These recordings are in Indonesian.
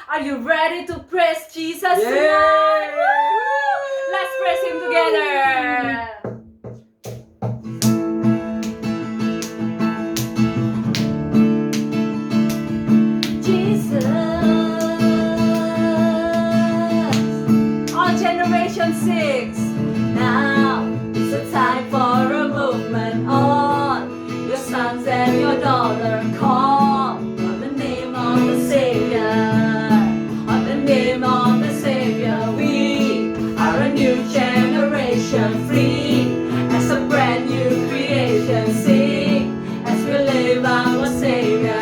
Are you ready to praise Jesus Yay! tonight? Woo! Let's praise Him together. Jesus, all generation sings. Now it's a time for a movement on your sons and your daughters. Call on the name of the Savior. On the name of the Savior, we are a new generation, free as a brand new creation. Sing as we live our Savior.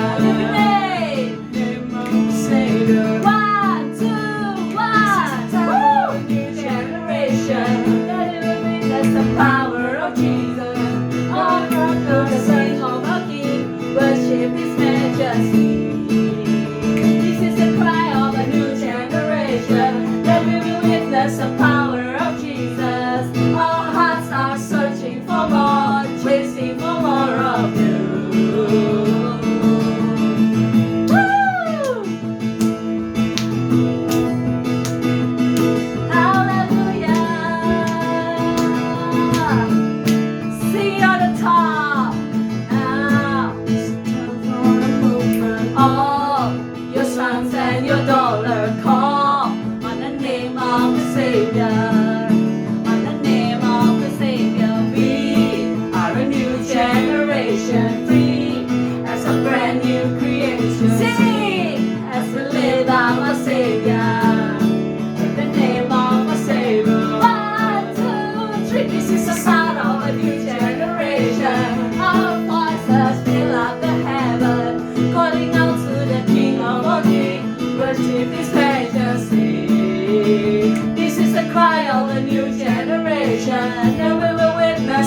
Savior. 1, 2, 1. Woo! New generation. That's the power of Jesus. All of the Son of our King. Worship His majesty. This is the cry of a new generation. That we will witness the power of Jesus. Our hearts are searching for more, chasing for more of you.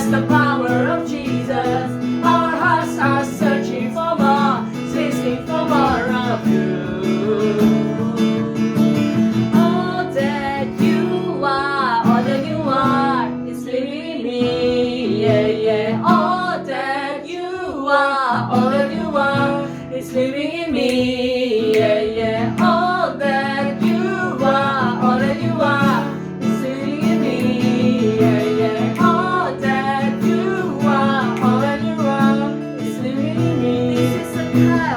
The power of Jesus. Our hearts are searching for more, seeking for more of you. All that you are is living in me. Yeah, yeah. All that you are is living in me. Yeah, yeah. All that you are is living in me. Yeah, yeah.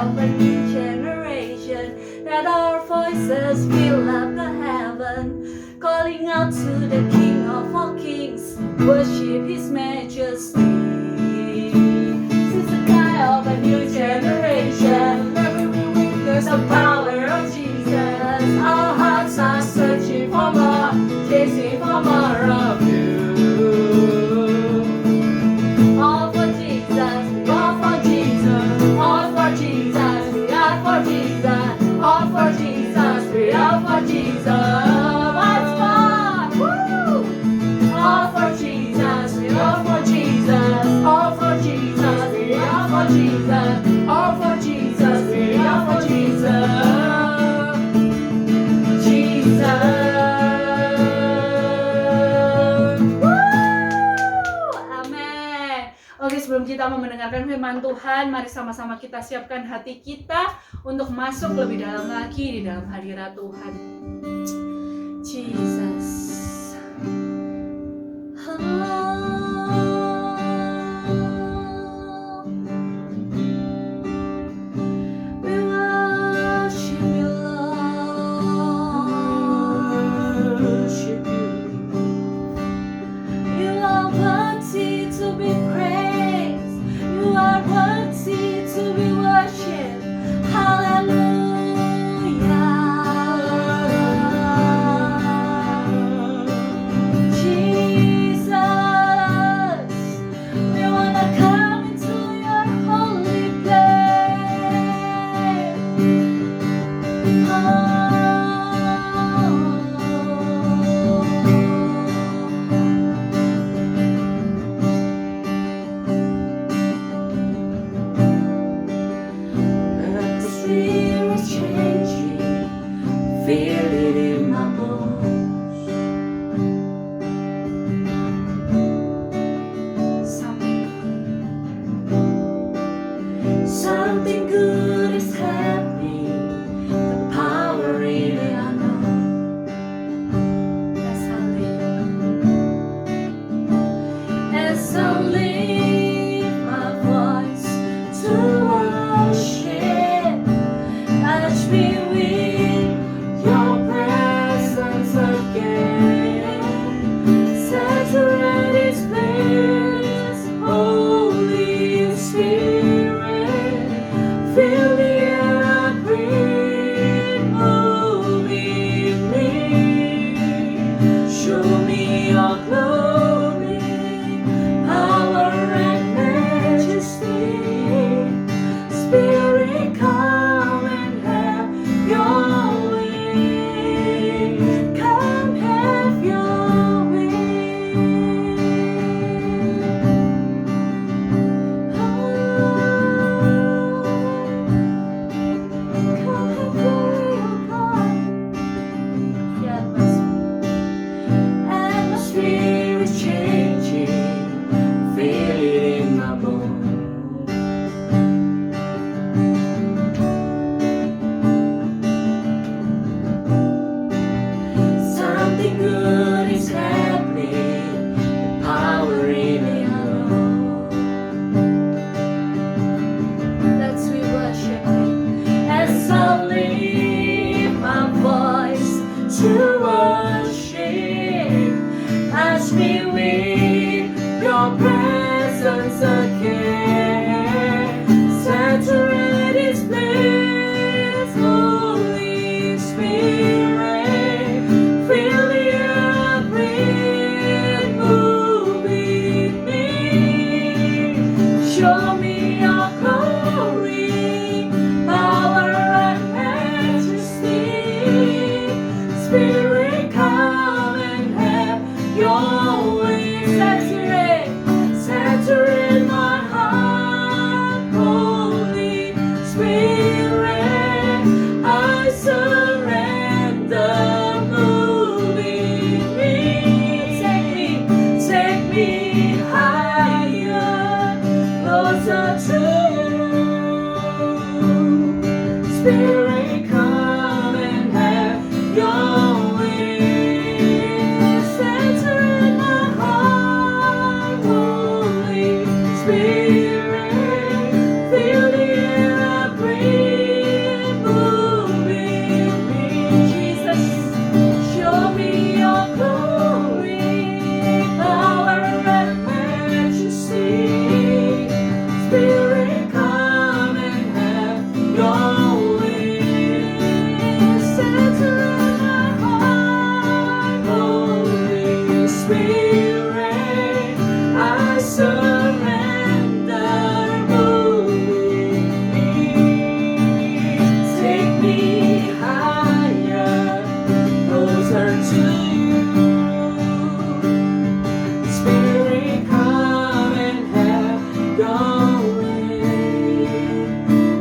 Of a new generation, that our voices fill up the heaven, calling out to the King of all kings, worship His majesty. This is the cry of a new generation, where we will witness the power of Jesus. Our hearts are searching for more, chasing for more of you. All for Jesus, all for Jesus, all for Jesus, we are for Jesus, all for Jesus, we are for Jesus. Once more, woo! All for Jesus, we are for Jesus, all for Jesus, we are for Jesus, all for Jesus, we are for Jesus. Jesus. Oke, sebelum kita mau mendengarkan firman Tuhan, mari sama-sama kita siapkan hati kita untuk masuk lebih dalam lagi di dalam hadirat Tuhan. Jesus. We worship you, Lord. Worship you. You are worthy to be praised. You are worthy to be worshipped. Hallelujah. Something good is happening. The power Spirit, come and have your way. Center in my heart, Holy Spirit. Feel the air I breathe, moving me. Jesus, show me your glory, power and majesty. Spirit, come and have your way. Center in my heart, Holy Spirit. I surrender, moving me. Take me higher, closer to you. Spirit, come and have your way.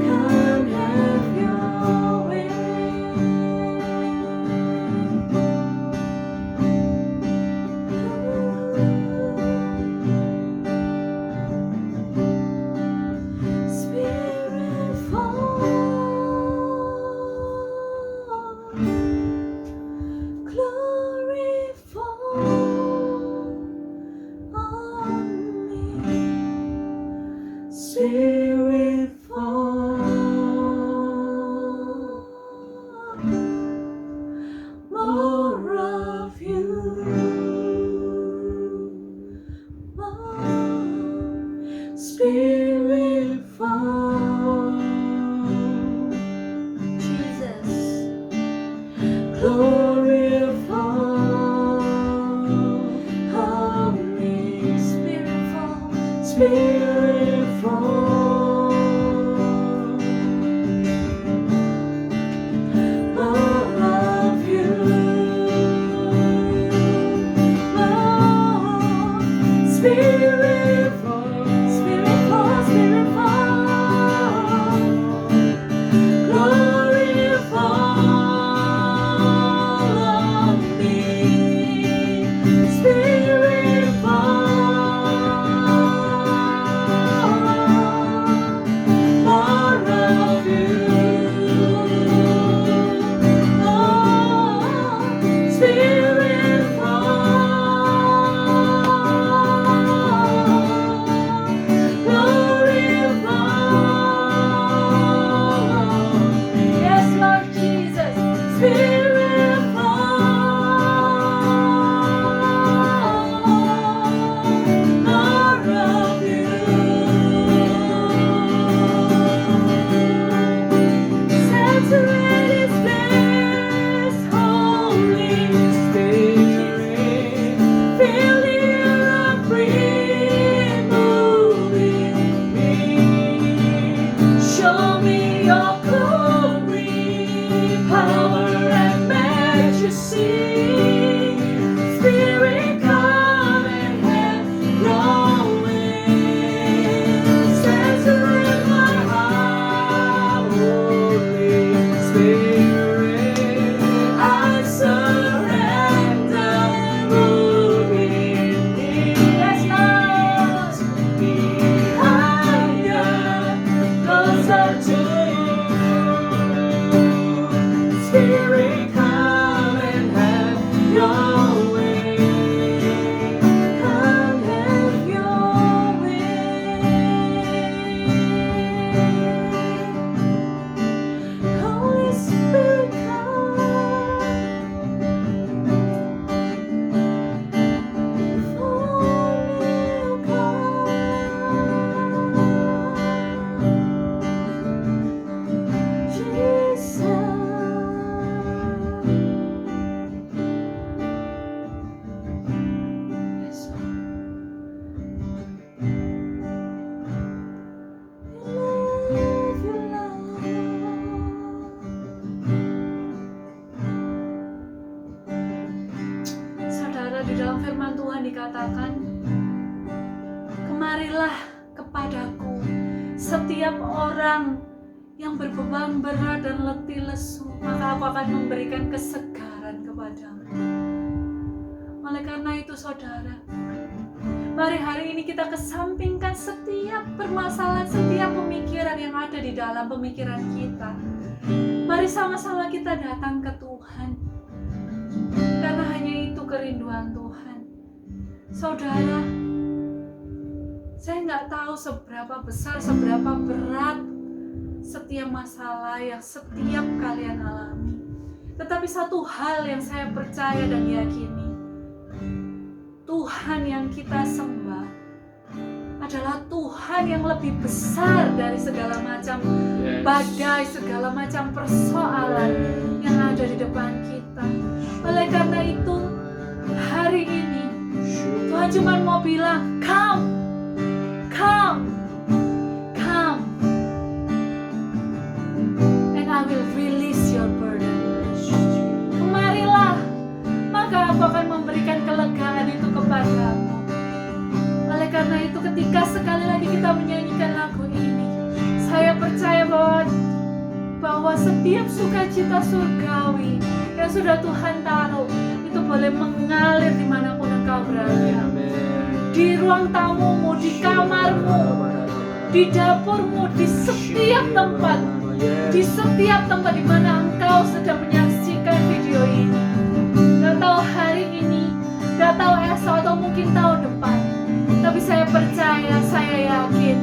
Come have your way. Spirit, fall. Glory, fall on me. Spirit, fall. More of you. More. Spirit, fall. Jesus. Glory, fall on me. Spirit, fall. Spirit, fall. More of you. More. Spirit, fall. Spirit, fall. Spirit, fall. Glory, fall on me. Spirit, fall. More of you. Oh, Spirit, fall. Glory, fall. Yes, Lord Jesus. Spirit, fall. More of you. Saturate His place, Holy Spirit. Feel the air I breathe, moving me. Show me your glory, power and majesty. Spirit, come and have your way. Center in my heart, Holy Spirit. I surrender, moving me. Yes, Lord. Be higher, closer to you. Spirit, come and have your way. Come have your way. Holy Spirit, come. Saudara, di dalam firman Tuhan dikatakan, kemarilah kepadaku setiap orang yang berbeban berat dan letih lesu, maka aku akan memberikan kesegaran kepadamu. Oleh karena itu saudara, mari hari ini kita kesampingkan setiap permasalahan, setiap pemikiran yang ada di dalam pemikiran kita sama-sama kita datang ke Tuhan, karena hanya itu kerinduan Tuhan. Saudara, saya nggak tahu seberapa besar, seberapa berat setiap masalah yang setiap kalian alami. Tetapi satu hal yang saya percaya dan yakini, Tuhan yang kita sembah adalah Tuhan yang lebih besar dari segala macam badai, segala macam persoalan yang ada di depan kita. Oleh karena itu, hari ini Tuhan cuma mau bilang, come, come, come, and I will release your burden. Kemarilah, maka aku akan memberikan kelegaan itu kepadamu. Oleh karena itu, ketika sekali lagi kita menyanyikan lagu ini, saya percaya bahwa setiap sukacita surgawi yang sudah Tuhan taruh itu boleh mengalir dimanapun engkau berada. Di ruang tamumu, di kamarmu, di dapurmu, di setiap tempat di mana engkau sedang menyaksikan video ini. Gak tahu hari ini, gak tahu esok, atau mungkin tahun depan. Tapi saya percaya, saya yakin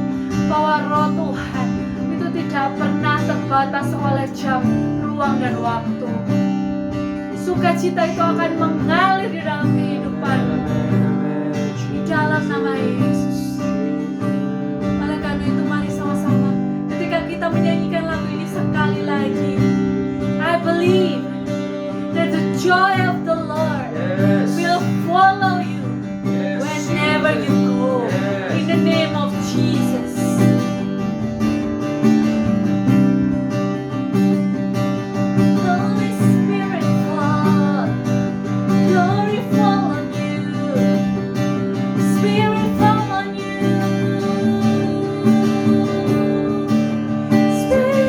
bahwa Roh Tuhan itu tidak pernah terbatas oleh jam, ruang, dan waktu. Sukacita itu akan mengalir di dalam kehidupanmu, di dalam nama Yesus. Oleh karena itu, mari sama-sama ketika kita menyanyikan lagu ini sekali lagi, I believe that the joy of the Lord will follow you whenever you go, in the name of Jesus. Holy Spirit fall, glory fall on you, Spirit fall on you, Spirit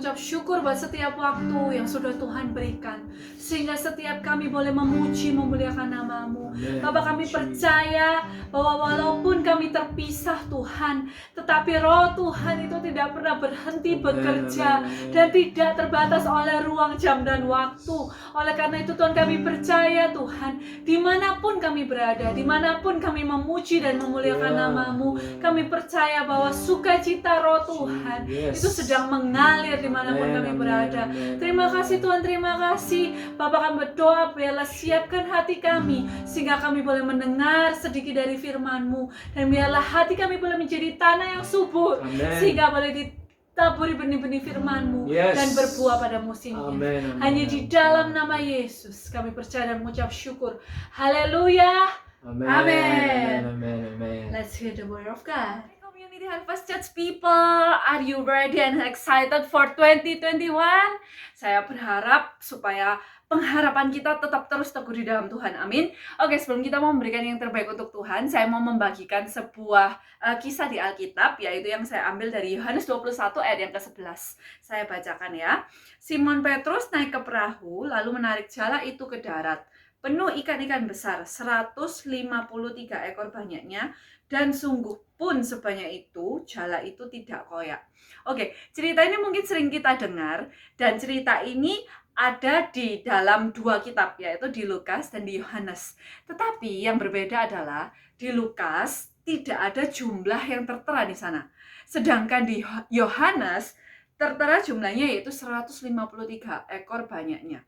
mengucap syukur buat setiap waktu yang sudah Tuhan berikan, sehingga setiap kami boleh memuji, memuliakan nama-Mu. Bapak, kami percaya bahwa walaupun kami terpisah Tuhan, tetapi Roh Tuhan itu tidak pernah berhenti bekerja dan tidak terbatas oleh ruang, jam, dan waktu. Oleh karena itu Tuhan, kami percaya Tuhan, dimanapun kami berada, dimanapun kami memuji dan memuliakan nama-Mu, kami percaya bahwa sukacita Roh Tuhan itu sedang mengalir dimanapun kami berada. Terima kasih Tuhan, terima kasih. Bapak, kami berdoa, biarlah siapkan hati kami sehingga kami boleh mendengar sedikit dari firman-Mu, dan biarlah hati kami boleh menjadi tanah yang subur sehingga boleh ditaburi benih-benih firman-Mu dan berbuah pada musimnya. Hanya di dalam nama Yesus kami percaya dan mengucap syukur. Haleluya. Amen. Let's hear the word of God. Community Harvest Church people, are you ready and excited for 2021? Saya berharap supaya pengharapan kita tetap terus teguh di dalam Tuhan. Amin. Oke, sebelum kita mau memberikan yang terbaik untuk Tuhan, saya mau membagikan sebuah kisah di Alkitab, yaitu yang saya ambil dari Yohanes 21 ayat yang ke-11. Saya bacakan ya. Simon Petrus naik ke perahu, lalu menarik jala itu ke darat. Penuh ikan-ikan besar, 153 ekor banyaknya, dan sungguh pun sebanyak itu, jala itu tidak koyak. Oke, cerita ini mungkin sering kita dengar, dan cerita ini ada di dalam dua kitab, yaitu di Lukas dan di Yohanes. Tetapi yang berbeda adalah di Lukas tidak ada jumlah yang tertera di sana. Sedangkan di Yohanes tertera jumlahnya yaitu 153 ekor banyaknya.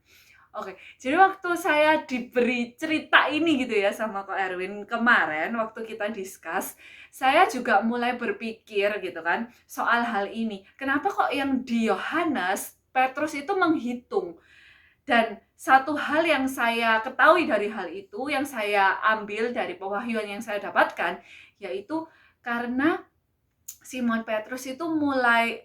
Oke, jadi waktu saya diberi cerita ini gitu ya sama Ko Erwin kemarin waktu kita discuss, saya juga mulai berpikir gitu kan soal hal ini. Kenapa kok yang di Yohanes Petrus itu menghitung? Dan satu hal yang saya ketahui dari hal itu, yang saya ambil dari pewahyuan yang saya dapatkan, yaitu karena Simon Petrus itu mulai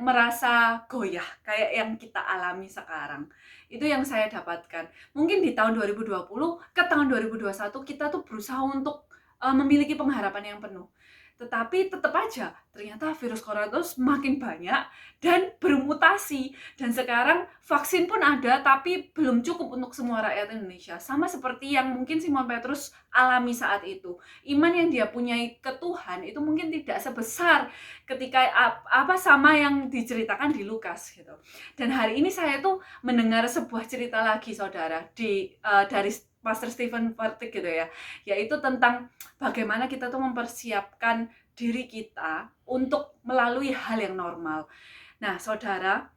merasa goyah kayak yang kita alami sekarang. Itu yang saya dapatkan. Mungkin di tahun 2020 ke tahun 2021 kita tuh berusaha untuk memiliki pengharapan yang penuh. Tetapi tetap aja ternyata virus corona itu semakin banyak dan bermutasi. Dan sekarang vaksin pun ada tapi belum cukup untuk semua rakyat Indonesia. Sama seperti yang mungkin Simon Petrus alami saat itu. Iman yang dia punyai ke Tuhan itu mungkin tidak sebesar ketika sama yang diceritakan di Lukas gitu. Dan hari ini saya tuh mendengar sebuah cerita lagi saudara dari Pastor Stephen Furtick gitu ya, yaitu tentang bagaimana kita tuh mempersiapkan diri kita untuk melalui hal yang normal. Nah saudara,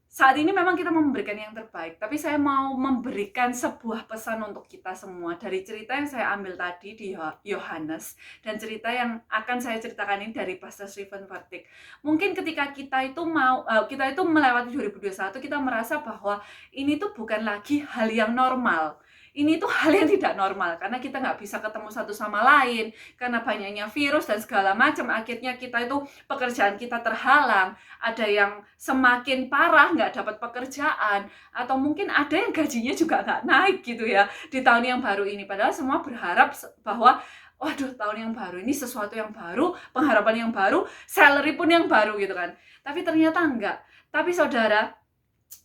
saat ini memang kita memberikan yang terbaik, tapi saya mau memberikan sebuah pesan untuk kita semua dari cerita yang saya ambil tadi di Yohanes dan cerita yang akan saya ceritakan ini dari Pastor Stephen Furtick. Mungkin ketika kita itu melewati 2021, kita merasa bahwa ini tuh bukan lagi hal yang normal. Ini tuh hal yang tidak normal, karena kita nggak bisa ketemu satu sama lain, karena banyaknya virus dan segala macam. Akhirnya kita itu, pekerjaan kita terhalang, ada yang semakin parah nggak dapat pekerjaan, atau mungkin ada yang gajinya juga nggak naik gitu ya, di tahun yang baru ini. Padahal semua berharap bahwa, waduh, tahun yang baru ini sesuatu yang baru, pengharapan yang baru, salary pun yang baru gitu kan. Tapi ternyata enggak. Tapi saudara,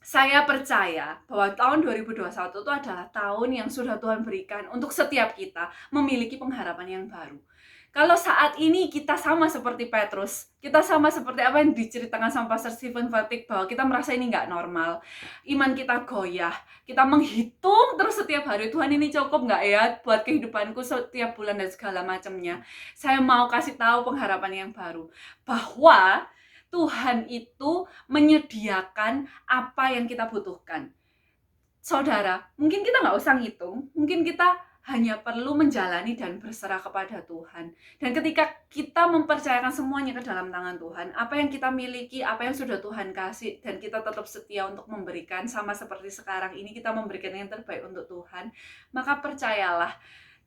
saya percaya bahwa tahun 2021 itu adalah tahun yang sudah Tuhan berikan untuk setiap kita memiliki pengharapan yang baru. Kalau saat ini kita sama seperti Petrus, kita sama seperti apa yang diceritakan sama Pastor Stephen Furtick, bahwa kita merasa ini nggak normal, iman kita goyah, kita menghitung terus setiap hari, Tuhan ini cukup nggak ya buat kehidupanku setiap bulan dan segala macamnya. Saya mau kasih tahu pengharapan yang baru, bahwa Tuhan itu menyediakan apa yang kita butuhkan. Saudara, mungkin kita nggak usah ngitung, mungkin kita hanya perlu menjalani dan berserah kepada Tuhan. Dan ketika kita mempercayakan semuanya ke dalam tangan Tuhan, apa yang kita miliki, apa yang sudah Tuhan kasih, dan kita tetap setia untuk memberikan, sama seperti sekarang ini kita memberikan yang terbaik untuk Tuhan, maka percayalah,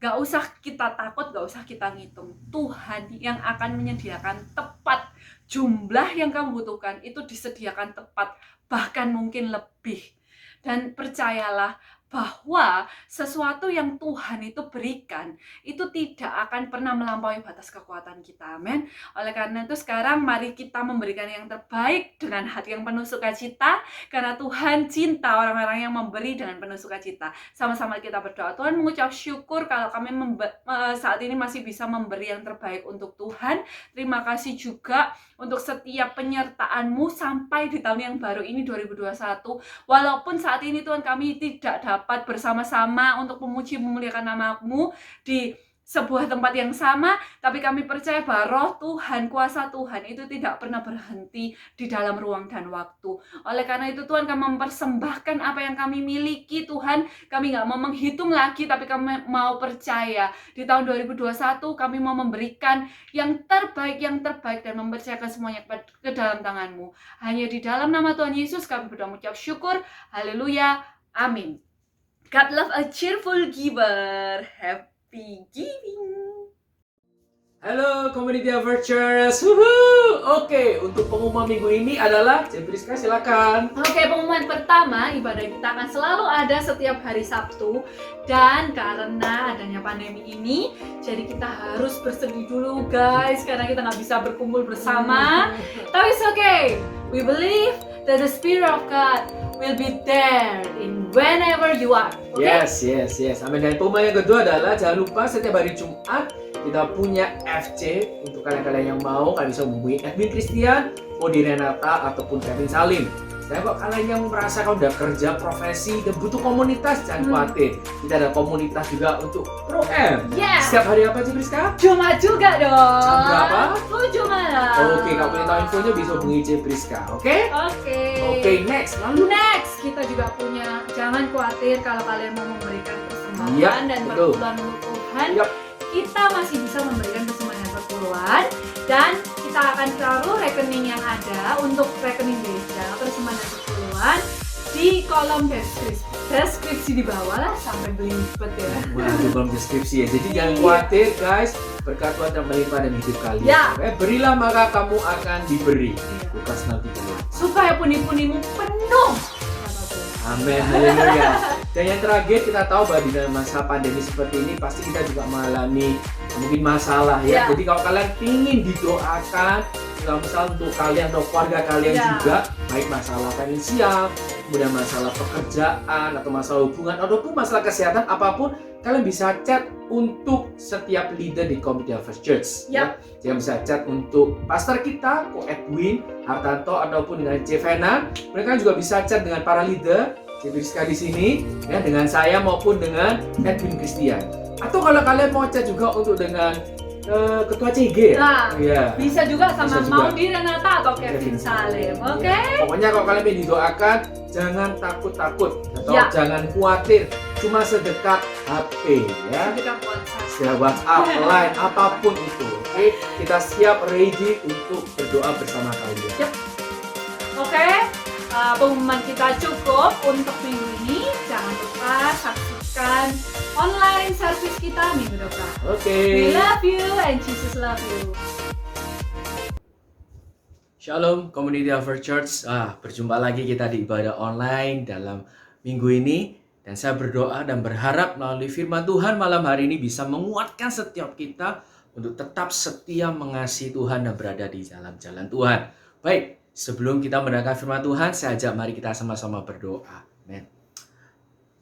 gak usah kita takut, gak usah kita ngitung. Tuhan yang akan menyediakan tepat jumlah yang kamu butuhkan, itu disediakan tepat, bahkan mungkin lebih. Dan percayalah bahwa sesuatu yang Tuhan itu berikan itu tidak akan pernah melampaui batas kekuatan kita. Amin. Oleh karena itu sekarang mari kita memberikan yang terbaik dengan hati yang penuh sukacita, karena Tuhan cinta orang-orang yang memberi dengan penuh sukacita. Sama-sama kita berdoa. Tuhan, mengucap syukur kalau kami saat ini masih bisa memberi yang terbaik untuk Tuhan. Terima kasih juga untuk setiap penyertaan-Mu sampai di tahun yang baru ini 2021. Walaupun saat ini Tuhan kami tidak dapat bersama-sama untuk memuji memuliakan nama-Mu di sebuah tempat yang sama, tapi kami percaya bahwa roh Tuhan, kuasa Tuhan itu tidak pernah berhenti di dalam ruang dan waktu. Oleh karena itu Tuhan, kami mempersembahkan apa yang kami miliki. Tuhan, kami gak mau menghitung lagi, tapi kami mau percaya di tahun 2021 kami mau memberikan yang terbaik dan mempercayakan semuanya ke dalam tangan-Mu. Hanya di dalam nama Tuhan Yesus kami berdoa mengucap syukur. Haleluya, amin. God love a cheerful giver. Happy giving. Halo Community Adventures. Oke, untuk pengumuman minggu ini adalah Priska, silakan. Oke, pengumuman pertama, ibadah kita akan selalu ada setiap hari Sabtu. Dan karena adanya pandemi ini, jadi kita harus bersedih dulu guys, karena kita nggak bisa berkumpul bersama. Tapi it's okay. We believe that the Spirit of God will be there in whenever you are. Okay? Yes. Amin. Dan pengumuman yang kedua adalah jangan lupa setiap hari Jumat kita punya FC. Untuk kalian-kalian yang mau, kalian bisa hubungi Edwin Christian, Modi Renata, ataupun Kevin Salim. Dan kalau kalian yang merasa kalau udah kerja profesi dan butuh komunitas, jangan khawatir. Kita ada komunitas juga untuk Pro M. Yeah. Setiap hari apa sih Priska? Jumat juga dong. Jam berapa? 7 malam. Oke, kalau punya tahu infonya bisa hubungi Priska. Oke, next. Lalu Next, kita juga punya, jangan khawatir kalau kalian mau memberikan persembahan Yap, dan betul. perpuluhan untuk Tuhan. Yap. Kita masih bisa memberikan persembahan dan perpuluhan, dan kita akan taruh rekening yang ada untuk rekening gereja, persembahan dan perpuluhan di kolom deskripsi di bawah lah, sampai belibet ya. di kolom deskripsi ya. Jadi jangan khawatir guys, berkat Tuhan yang melimpah dalam hidup kalian. Ya. Berilah maka kamu akan diberi. Iya. Lukas 6:30. Supaya pundi-pundimu penuh. Amin, haleluya. Dan yang terakhir, kita tahu bahwa di dalam masa pandemi seperti ini pasti kita juga mengalami mungkin masalah ya. Ya. Jadi kalau kalian ingin didoakan, misal untuk kalian atau keluarga kalian Ya. juga, baik masalah finansial, kemudian masalah pekerjaan atau masalah hubungan ataupun masalah kesehatan apapun, kalian bisa chat untuk setiap leader di Community of First Church. Ya. Jangan bisa chat untuk pastor kita, Ko Edwin, Hartanto ataupun dengan Cevena. Mereka juga bisa chat dengan para leader, Priska di sini, ya, dengan saya maupun dengan Edwin Christian. Atau kalau kalian mau chat juga untuk dengan ketua CG ya? Nah, Ya. bisa juga sama Bisa juga. Maudi Renata atau Kevin Salim. Oke? Pokoknya kalau kalian ingin didoakan, jangan takut-takut atau Ya. jangan khawatir, cuma sedekat HP ya. Kita WhatsApp. Secara WhatsApp, Line, apapun itu. Oke, kita siap ready untuk berdoa bersama kalian. Yep. Oke, pengumuman kita cukup untuk minggu ini. Jangan lupa saksikan online service kita minggu depan. Oke. We love you and Jesus love you. Shalom Community of Our Church. Berjumpa lagi kita di ibadah online dalam minggu ini. Dan saya berdoa dan berharap melalui firman Tuhan malam hari ini bisa menguatkan setiap kita untuk tetap setia mengasihi Tuhan dan berada di jalan-jalan Tuhan. Baik, sebelum kita mendengarkan firman Tuhan, saya ajak mari kita sama-sama berdoa. Amin.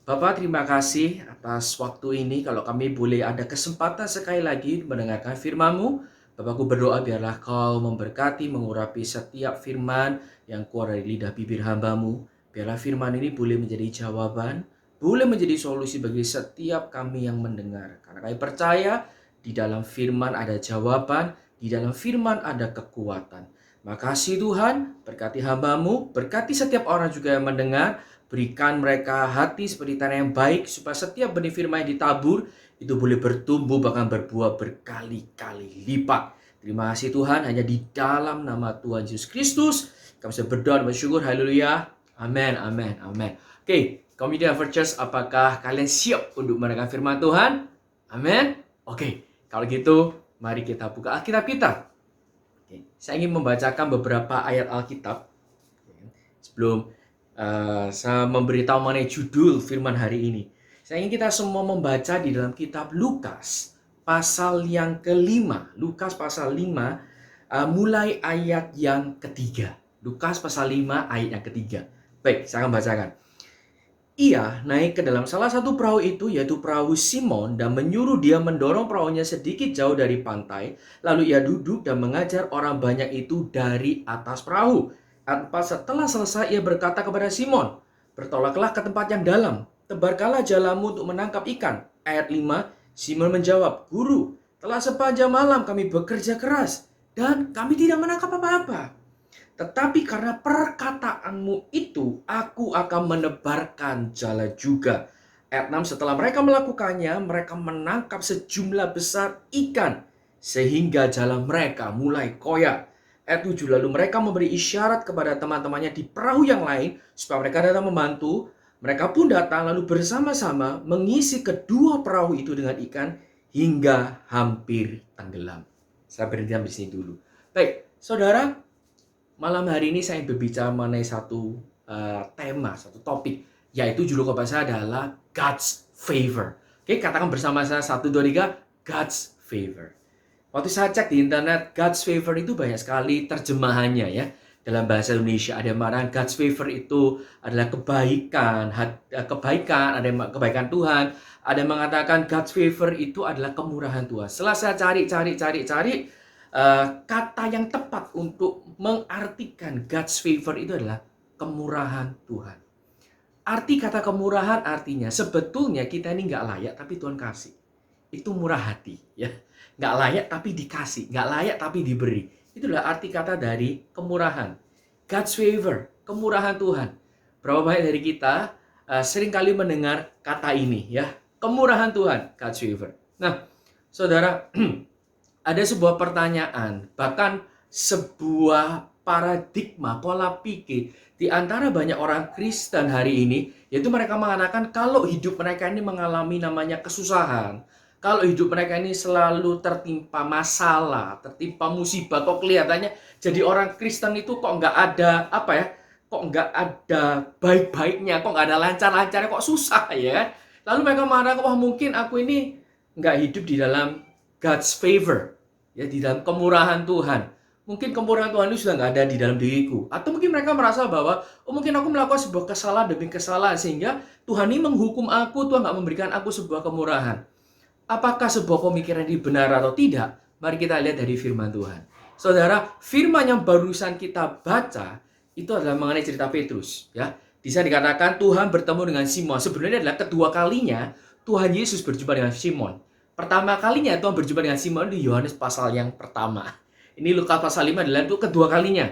Bapak, terima kasih atas waktu ini. Kalau kami boleh ada kesempatan sekali lagi mendengarkan firman-Mu, Bapakku berdoa biarlah Kau memberkati, mengurapi setiap firman yang keluar dari lidah bibir hamba-Mu. Biarlah firman ini boleh menjadi jawaban, boleh menjadi solusi bagi setiap kami yang mendengar. Karena kami percaya di dalam firman ada jawaban, di dalam firman ada kekuatan. Makasih Tuhan, berkati hamba-Mu, berkati setiap orang juga yang mendengar, berikan mereka hati seperti tanah yang baik, supaya setiap benih firman yang ditabur, itu boleh bertumbuh bahkan berbuah berkali-kali lipat. Terima kasih Tuhan, hanya di dalam nama Tuhan Yesus Kristus, kami bisa berdoa dan bersyukur, haleluya, amin, amin, amin. Oke, Community of Church, apakah kalian siap untuk mendengar firman Tuhan? Amin. Oke, kalau gitu, mari kita buka Alkitab kita. Oke, saya ingin membacakan beberapa ayat Alkitab sebelum saya memberitahu mengenai judul firman hari ini. Saya ingin kita semua membaca di dalam kitab Lukas pasal yang kelima. Lukas pasal 5 mulai ayat yang ketiga. Lukas pasal 5 ayat yang ketiga. Baik, saya akan bacakan. Ia naik ke dalam salah satu perahu itu, yaitu perahu Simon, dan menyuruh dia mendorong perahunya sedikit jauh dari pantai. Lalu ia duduk dan mengajar orang banyak itu dari atas perahu. Setelah selesai, ia berkata kepada Simon, "Bertolaklah ke tempat yang dalam, tebarkanlah jalamu untuk menangkap ikan." Ayat 5, Simon menjawab, "Guru, telah sepanjang malam kami bekerja keras, dan kami tidak menangkap apa-apa. Tetapi karena perkataanmu itu, aku akan menebarkan jala juga." Ayat 6, setelah mereka melakukannya, mereka menangkap sejumlah besar ikan, sehingga jala mereka mulai koyak. Ayat 7, lalu mereka memberi isyarat kepada teman-temannya di perahu yang lain, supaya mereka datang membantu. Mereka pun datang, lalu bersama-sama mengisi kedua perahu itu dengan ikan, hingga hampir tenggelam. Saya berhenti sampai sini dulu. Baik, saudara, malam hari ini saya berbicara mengenai satu tema, satu topik, yaitu judul khotbah saya adalah God's Favor. Oke, katakan bersama saya 1, 2, 3, God's Favor. Waktu saya cek di internet, God's Favor itu banyak sekali terjemahannya ya. Dalam bahasa Indonesia ada yang mengatakan God's Favor itu adalah kebaikan, ada yang kebaikan Tuhan. Ada yang mengatakan God's Favor itu adalah kemurahan Tuhan. Setelah saya cari, kata yang tepat untuk mengartikan God's favor itu adalah kemurahan Tuhan. Arti kata kemurahan artinya sebetulnya kita ini nggak layak tapi Tuhan kasih. Itu murah hati, ya. Nggak layak tapi dikasih, nggak layak tapi diberi. Itulah arti kata dari kemurahan. God's favor, kemurahan Tuhan. Berapa banyak dari kita seringkali mendengar kata ini, ya, kemurahan Tuhan, God's favor. Nah, saudara, ada sebuah pertanyaan, bahkan sebuah paradigma, pola pikir di antara banyak orang Kristen hari ini, yaitu mereka mengatakan kalau hidup mereka ini mengalami namanya kesusahan, kalau hidup mereka ini selalu tertimpa masalah, tertimpa musibah, kok kelihatannya jadi orang Kristen itu kok nggak ada apa ya, kok nggak ada baik-baiknya, kok nggak ada lancar-lancarnya, kok susah ya. Lalu mereka mengatakan, wah mungkin aku ini nggak hidup di dalam God's favor, ya, di dalam kemurahan Tuhan. Mungkin kemurahan Tuhan itu sudah nggak ada di dalam diriku. Atau mungkin mereka merasa bahwa, oh mungkin aku melakukan sebuah kesalahan demi kesalahan, sehingga Tuhan ini menghukum aku, Tuhan nggak memberikan aku sebuah kemurahan. Apakah sebuah pemikiran ini benar atau tidak? Mari kita lihat dari firman Tuhan. Saudara, firman yang barusan kita baca, itu adalah mengenai cerita Petrus. Ya. Di sana dikatakan Tuhan bertemu dengan Simon. Sebenarnya adalah kedua kalinya Tuhan Yesus berjumpa dengan Simon. Pertama kalinya Tuhan berjumpa dengan Simon di Yohanes pasal yang pertama. Ini Lukas pasal 5 adalah itu kedua kalinya.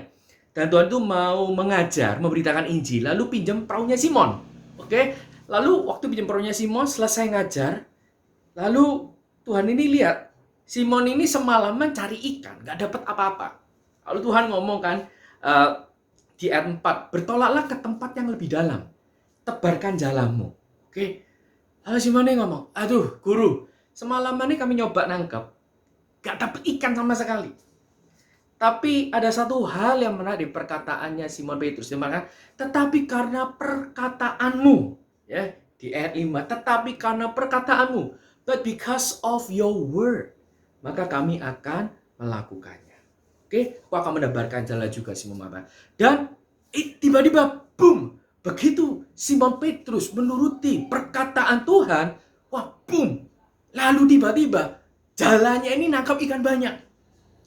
Dan Tuhan itu mau mengajar, memberitakan Injil, lalu pinjam perahunya Simon. Oke? Lalu waktu pinjam perahunya Simon, selesai ngajar, lalu Tuhan ini lihat, Simon ini semalaman cari ikan, gak dapat apa-apa. Lalu Tuhan ngomong kan, di ayat 4, bertolaklah ke tempat yang lebih dalam, tebarkan jalamu. Oke? Lalu Simon ini ngomong, aduh guru, semalaman ini kami nyoba nangkep, gak dapat ikan sama sekali. Tapi ada satu hal yang menarik di perkataannya Simon Petrus. Dia mengatakan, tetapi karena perkataanmu. Ya, di ayat 5, tetapi karena perkataanmu. But because of your word. Maka kami akan melakukannya. Oke, aku akan menebarkan jala juga Simon mengatakan. Dan tiba-tiba, boom. Begitu Simon Petrus menuruti perkataan Tuhan, wah, boom. Lalu tiba-tiba, jalannya ini nangkap ikan banyak.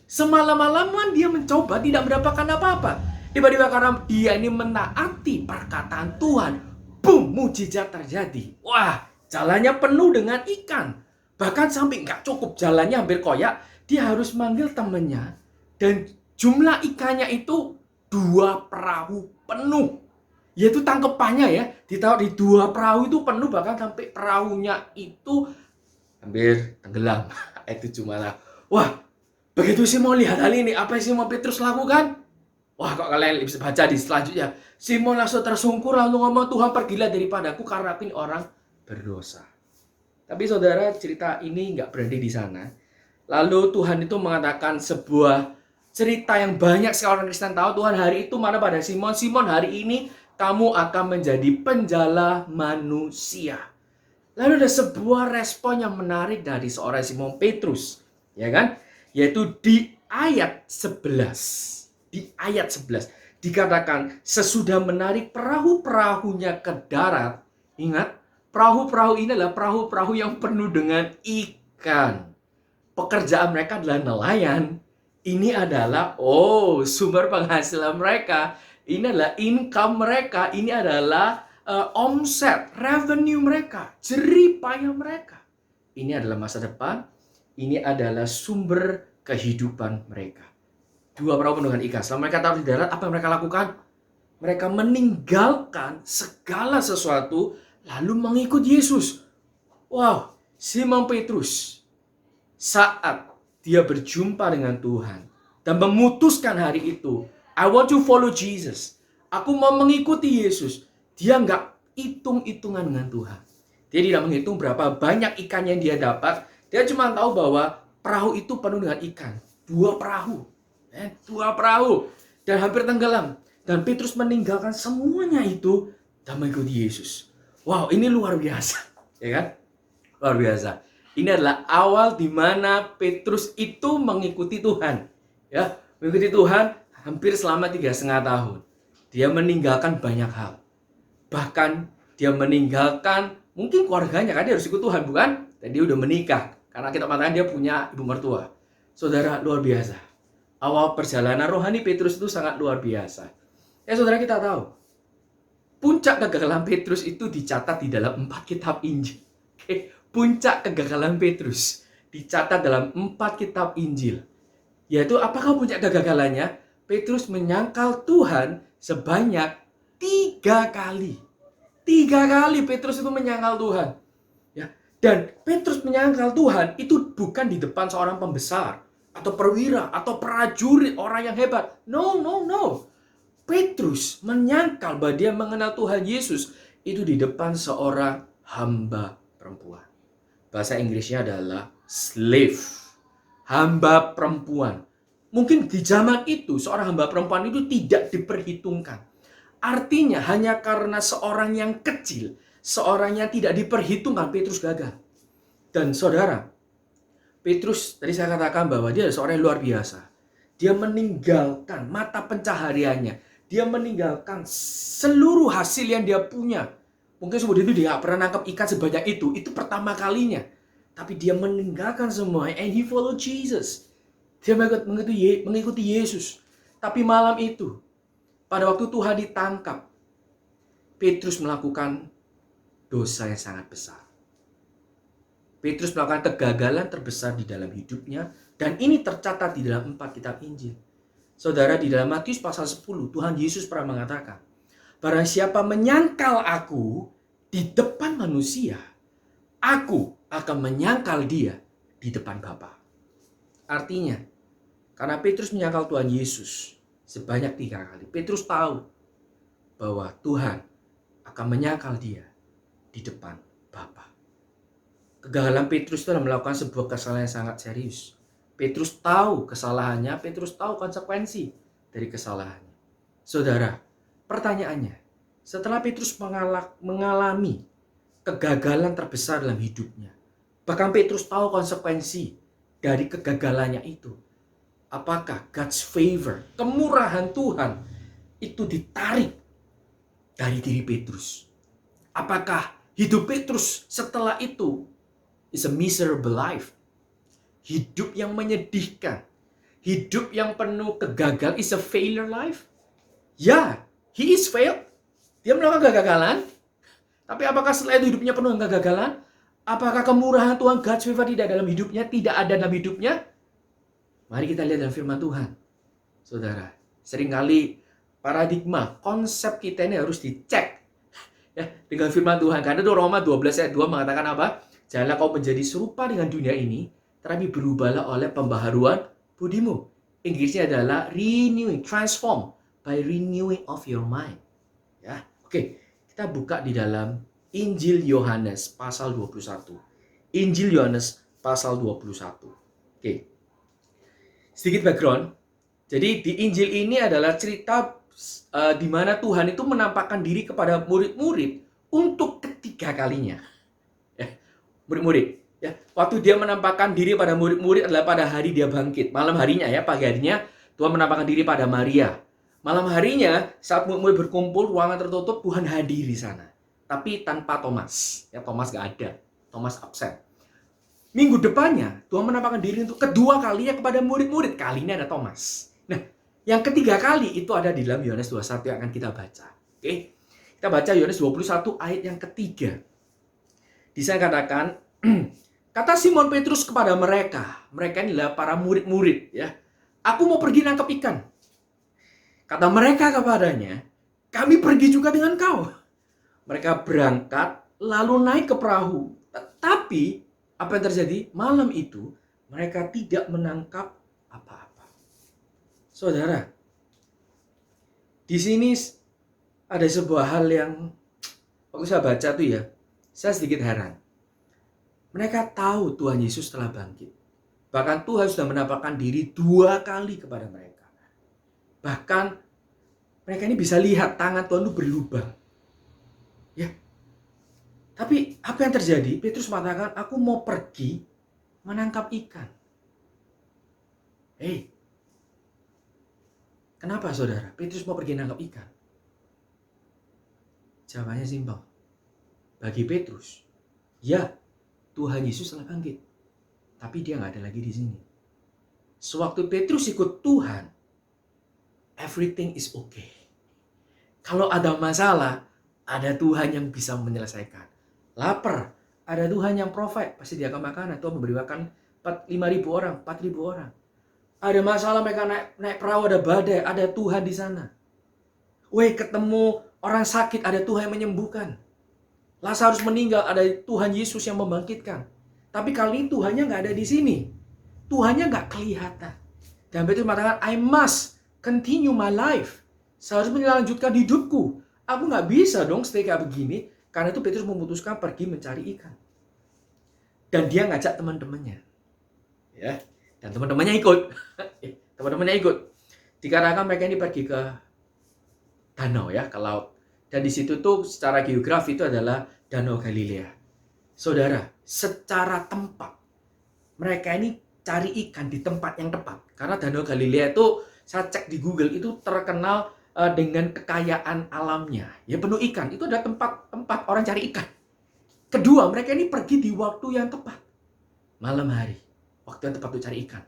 Semalam-malaman dia mencoba tidak mendapatkan apa-apa. Tiba-tiba karena dia ini menaati perkataan Tuhan, boom, mujizat terjadi. Wah, jalannya penuh dengan ikan. Bahkan sampai nggak cukup, jalannya hampir koyak, dia harus manggil temannya. Dan jumlah ikannya itu 2 perahu penuh. Yaitu tangkepannya ya, ditaruh di 2 perahu itu penuh, bahkan sampai perahunya itu hampir tenggelam. Itu cuma lah. Wah, begitu Simon lihat hal ini, apa yang Simon Petrus lakukan? Wah, kok kalian bisa baca di selanjutnya. Simon langsung tersungkur lalu ngomong, Tuhan pergilah daripadaku karena aku ini orang berdosa. Tapi saudara, cerita ini nggak berhenti di sana. Lalu Tuhan itu mengatakan sebuah cerita yang banyak sekali orang Kristen tahu. Tuhan hari itu mana pada Simon, Simon hari ini kamu akan menjadi penjala manusia. Lalu ada sebuah respon yang menarik dari seorang Simon Petrus, ya kan? Yaitu di ayat 11. Di ayat 11 dikatakan sesudah menarik perahu-perahunya ke darat. Ingat, perahu-perahu ini adalah perahu-perahu yang penuh dengan ikan. Pekerjaan mereka adalah nelayan. Ini adalah sumber penghasilan mereka. Ini adalah income mereka. Ini adalah omset, revenue mereka, jerih payah mereka. Ini adalah masa depan. Ini adalah sumber kehidupan mereka. Dua perahu penuh dengan ikan. Setelah mereka taruh di darat, apa yang mereka lakukan? Mereka meninggalkan segala sesuatu lalu mengikut Yesus. Wow, Simon Petrus saat dia berjumpa dengan Tuhan dan memutuskan hari itu, I want to follow Jesus. Aku mau mengikuti Yesus. Dia nggak hitung-hitungan dengan Tuhan. Dia tidak menghitung berapa banyak ikan yang dia dapat. Dia cuma tahu bahwa perahu itu penuh dengan ikan. Dua perahu. Dan hampir tenggelam. Dan Petrus meninggalkan semuanya itu dan mengikuti Yesus. Wow, ini luar biasa. Ya kan? Luar biasa. Ini adalah awal di mana Petrus itu mengikuti Tuhan. Ya, mengikuti Tuhan hampir selama 3,5 tahun. Dia meninggalkan banyak hal. Bahkan dia meninggalkan mungkin keluarganya, kan dia harus ikut Tuhan, bukan? Dan dia udah menikah. Karena kita mengatakan dia punya ibu mertua. Saudara, luar biasa. Awal perjalanan rohani Petrus itu sangat luar biasa. Ya saudara, kita tahu. Puncak kegagalan Petrus itu dicatat di dalam 4 kitab Injil. Puncak kegagalan Petrus dicatat dalam 4 kitab Injil. Yaitu apakah puncak kegagalannya? Petrus menyangkal Tuhan sebanyak 3 kali. 3 kali Petrus itu menyangkal Tuhan. Ya, dan Petrus menyangkal Tuhan itu bukan di depan seorang pembesar atau perwira atau prajurit, orang yang hebat. No. Petrus menyangkal bahwa dia mengenal Tuhan Yesus itu di depan seorang hamba perempuan. Bahasa Inggrisnya adalah slave. Hamba perempuan. Mungkin di zaman itu seorang hamba perempuan itu tidak diperhitungkan. Artinya hanya karena seorang yang kecil, seorang yang tidak diperhitungkan, Petrus gagal. Dan saudara, Petrus tadi saya katakan bahwa dia adalah seorang yang luar biasa. Dia meninggalkan mata pencahariannya. Dia meninggalkan seluruh hasil yang dia punya. Mungkin sebelum itu dia nggak pernah nangkap ikan sebanyak itu. Itu pertama kalinya. Tapi dia meninggalkan semua. And he followed Jesus. Dia mengikuti Yesus. Tapi malam itu, pada waktu Tuhan ditangkap, Petrus melakukan dosa yang sangat besar. Petrus melakukan kegagalan terbesar di dalam hidupnya. Dan ini tercatat di dalam 4 kitab Injil. Saudara, di dalam Matius pasal 10, Tuhan Yesus pernah mengatakan, barang siapa menyangkal aku di depan manusia, aku akan menyangkal dia di depan Bapa. Artinya, karena Petrus menyangkal Tuhan Yesus sebanyak 3 kali, Petrus tahu bahwa Tuhan akan menyangkal dia di depan Bapa. Kegagalan Petrus itu adalah melakukan sebuah kesalahan yang sangat serius. Petrus tahu kesalahannya, Petrus tahu konsekuensi dari kesalahannya. Saudara, pertanyaannya, setelah Petrus mengalami kegagalan terbesar dalam hidupnya, bahkan Petrus tahu konsekuensi dari kegagalannya itu, apakah God's favor, kemurahan Tuhan itu ditarik dari diri Petrus? Apakah hidup Petrus setelah itu is a miserable life? Hidup yang menyedihkan, hidup yang penuh kegagalan is a failure life? Ya, he is failed. Dia melakukan kegagalan. Tapi apakah setelah itu hidupnya penuh dengan kegagalan? Apakah kemurahan Tuhan, God's favor tidak dalam hidupnya, tidak ada dalam hidupnya? Mari kita lihat dalam firman Tuhan. Saudara, seringkali paradigma, konsep kita ini harus dicek ya, dengan firman Tuhan. Karena Roma 12 ayat 2 mengatakan apa? Janganlah kau menjadi serupa dengan dunia ini, tetapi berubahlah oleh pembaharuan budimu. Inggrisnya adalah renewing, transform by renewing of your mind. Ya, oke. Kita buka di dalam Injil Yohanes pasal 21. Injil Yohanes pasal 21. Oke. Sedikit background. Jadi di Injil ini adalah cerita di mana Tuhan itu menampakkan diri kepada murid-murid untuk ketiga kalinya. Ya, murid-murid. Ya, waktu dia menampakkan diri pada murid-murid adalah pada hari dia bangkit. Malam harinya ya, pagi harinya Tuhan menampakkan diri pada Maria. Malam harinya saat murid-murid berkumpul, ruangan tertutup, Tuhan hadir di sana. Tapi tanpa Thomas. Ya, Thomas gak ada. Thomas absen. Minggu depannya, Tuhan menampakkan diri untuk kedua kalinya kepada murid-murid. Kali ini ada Thomas. Nah, yang ketiga kali itu ada di dalam Yohanes 21 yang akan kita baca. Oke. Kita baca Yohanes 21 ayat yang ketiga. Di sana katakan, kata Simon Petrus kepada mereka ini adalah para murid-murid ya. Aku mau pergi nangkap ikan. Kata mereka kepadanya, kami pergi juga dengan kau. Mereka berangkat lalu naik ke perahu. Tetapi apa yang terjadi? Malam itu mereka tidak menangkap apa-apa. Saudara, di sini ada sebuah hal yang waktu saya baca tuh ya, saya sedikit heran. Mereka tahu Tuhan Yesus telah bangkit. Bahkan Tuhan sudah menampakkan diri 2 kali kepada mereka. Bahkan mereka ini bisa lihat tangan Tuhan itu berlubang. Ya. Tapi apa yang terjadi? Petrus mengatakan, aku mau pergi menangkap ikan. Kenapa saudara? Petrus mau pergi menangkap ikan. Jawabannya simpel. Bagi Petrus, ya, Tuhan Yesus telah bangkit. Tapi dia nggak ada lagi di sini. Sewaktu Petrus ikut Tuhan, everything is okay. Kalau ada masalah, ada Tuhan yang bisa menyelesaikan. Lapar, ada Tuhan yang provide. Pasti dia akan makanan. Tuhan memberi makan 5.000 orang, 4.000 orang. Ada masalah mereka naik perahu, ada badai, ada Tuhan di sana. Ketemu orang sakit, ada Tuhan yang menyembuhkan. Lazarus meninggal, ada Tuhan Yesus yang membangkitkan. Tapi kali ini Tuhannya nggak ada di sini. Tuhannya nggak kelihatan. Dan Petrus mengatakan, I must continue my life. Saya harus melanjutkan hidupku. Aku nggak bisa dong stay kayak begini. Karena itu Petrus memutuskan pergi mencari ikan. Dan dia ngajak teman-temannya. Ya. Dan teman-temannya ikut. Teman-temannya ikut. Dikarenakan mereka ini pergi ke danau ya, ke laut. Dan di situ tuh secara geografi itu adalah Danau Galilea. Saudara, secara tempat mereka ini cari ikan di tempat yang tepat. Karena Danau Galilea itu saya cek di Google itu terkenal dengan kekayaan alamnya. Ya penuh ikan. Itu adalah tempat orang cari ikan. Kedua, mereka ini pergi di waktu yang tepat. Malam hari. Waktu yang tepat untuk cari ikan.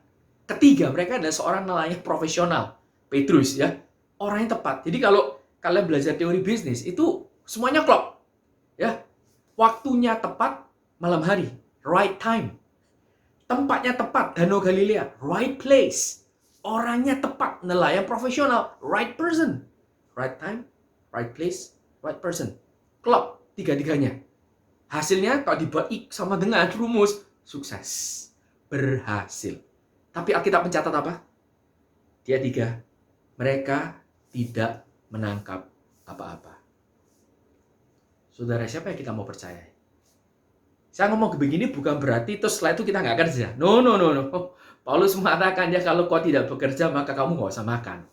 Ketiga, mereka adalah seorang nelayan profesional. Petrus ya. Orang yang tepat. Jadi kalau kalian belajar teori bisnis, itu semuanya klop. Ya. Waktunya tepat, malam hari. Right time. Tempatnya tepat, Danau Galilea. Right place. Orangnya tepat, nelayan profesional. Right person. Right time, right place, right person. Klop, tiga-tiganya. Hasilnya kalau dibuat sama dengan rumus, sukses. Berhasil. Tapi Alkitab mencatat apa? Dia 3. Mereka tidak menangkap apa-apa. Saudara, siapa yang kita mau percaya? Saya ngomong begini bukan berarti terus setelah itu kita nggak kerja. No. Paulus mengatakan ya kalau kau tidak bekerja maka kamu nggak usah makan.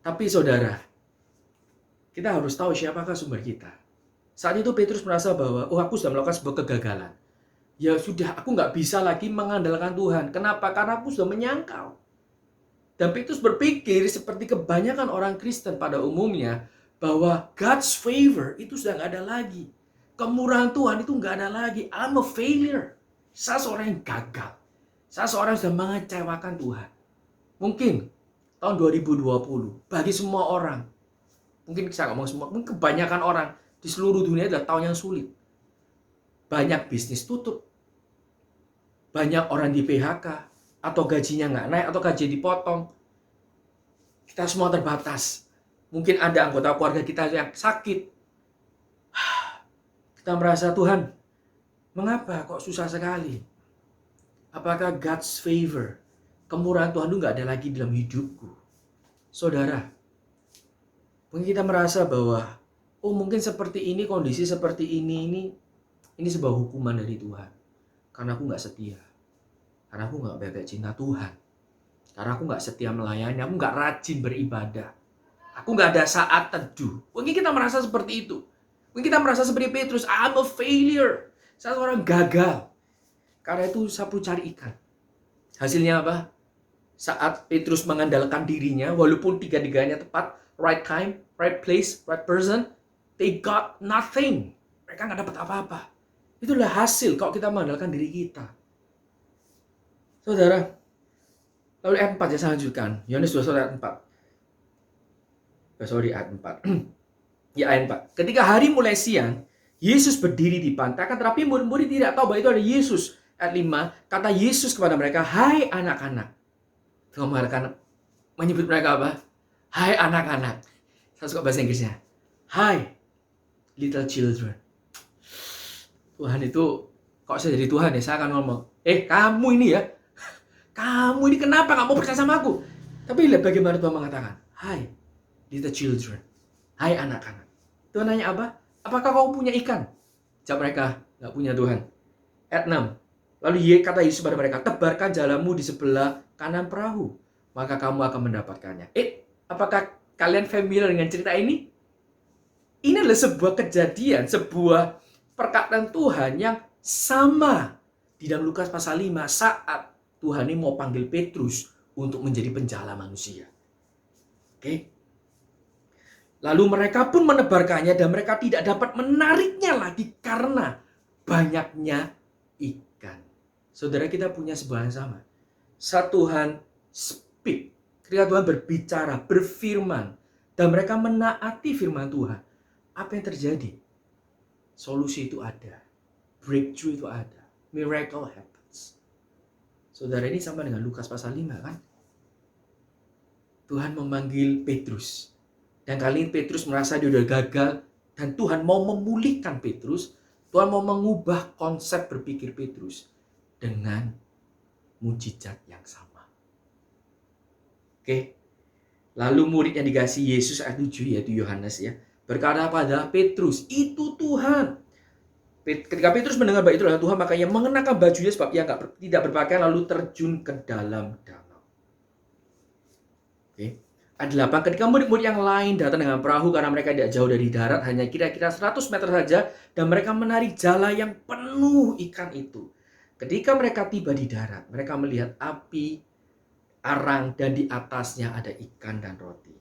Tapi saudara, kita harus tahu siapakah sumber kita. Saat itu Petrus merasa bahwa aku sudah melakukan sebuah kegagalan. Ya sudah, aku nggak bisa lagi mengandalkan Tuhan. Kenapa? Karena aku sudah menyangkal. Dan Petrus berpikir seperti kebanyakan orang Kristen pada umumnya, bahwa God's favor itu sudah nggak ada lagi. Kemurahan Tuhan itu nggak ada lagi. I'm a failure. Saya seorang yang gagal. Saya seorang yang sudah mengecewakan Tuhan. Mungkin tahun 2020, bagi semua orang, mungkin saya ngomong semua, mungkin kebanyakan orang di seluruh dunia adalah tahun yang sulit. Banyak bisnis tutup. Banyak orang di PHK, atau gajinya nggak naik, atau gaji dipotong. Kita semua terbatas. Mungkin ada anggota keluarga kita yang sakit. Kita merasa, Tuhan, mengapa kok susah sekali? Apakah God's favor, kemurahan Tuhan itu nggak ada lagi dalam hidupku? Saudara, mungkin kita merasa bahwa, mungkin seperti ini, kondisi seperti ini sebuah hukuman dari Tuhan. Karena aku nggak setia. Karena aku nggak banyak cinta Tuhan. Karena aku nggak setia melayani. Aku nggak rajin beribadah. Aku nggak ada saat teduh. Mungkin kita merasa seperti itu. Mungkin kita merasa seperti Petrus, I'm a failure. Saya seorang gagal. Karena itu sapu cari ikan. Hasilnya apa? Saat Petrus mengandalkan dirinya, walaupun tiga-tiganya tepat, right time, right place, right person, they got nothing. Mereka nggak dapat apa-apa. Itulah hasil kalau kita mengandalkan diri kita. Saudara, lalu ayat 4 ya saya lanjutkan. Yohanes 21 ayat 4. Ayat 4. Ya, ayat 4. Ketika hari mulai siang, Yesus berdiri di pantai, tetapi murid-murid tidak tahu bahwa itu ada Yesus. Ayat 5, kata Yesus kepada mereka, hai anak-anak. Menyebut mereka apa? Hai anak-anak. Saya suka bahasa Inggrisnya. Hi little children. Tuhan itu, kalau saya jadi Tuhan ya, saya akan ngomong, kamu ini ya, kamu ini kenapa gak mau percaya sama aku? Tapi lihat bagaimana Tuhan mengatakan, hai little children. Hai anak-anak. Tuhan nanya apa? Apakah kau punya ikan? Jawab mereka, gak punya Tuhan. Ayat 6. Lalu kata Yesus pada mereka, tebarkan jalamu di sebelah kanan perahu, maka kamu akan mendapatkannya. Apakah kalian familiar dengan cerita ini? Ini adalah sebuah kejadian, sebuah perkataan Tuhan yang sama di dalam Lukas pasal 5 saat Tuhan ini mau panggil Petrus untuk menjadi penjala manusia. Oke. Lalu mereka pun menebarkannya dan mereka tidak dapat menariknya lagi karena banyaknya ikan. Saudara, kita punya sebuah yang sama. Saat Tuhan speak, ketika Tuhan berbicara, berfirman, dan mereka menaati firman Tuhan, apa yang terjadi? Solusi itu ada. Breakthrough itu ada. Miracle happens. Saudara, ini sama dengan Lukas pasal 5 kan? Tuhan memanggil Petrus. Dan kali ini Petrus merasa dia udah gagal. Dan Tuhan mau memulihkan Petrus. Tuhan mau mengubah konsep berpikir Petrus dengan mujizat yang sama. Oke. Lalu murid yang dikasih Yesus ayat 7 yaitu Yohanes ya, berkata pada Petrus, itu Tuhan. Ketika Petrus mendengar bahwa itu adalah Tuhan, makanya mengenakan bajunya sebab ia tidak berpakaian lalu terjun ke dalam danau. Oke. Ayat 8, ketika murid-murid yang lain datang dengan perahu karena mereka tidak jauh dari darat, hanya kira-kira 100 meter saja, dan mereka menarik jala yang penuh ikan itu. Ketika mereka tiba di darat, mereka melihat api arang dan di atasnya ada ikan dan roti.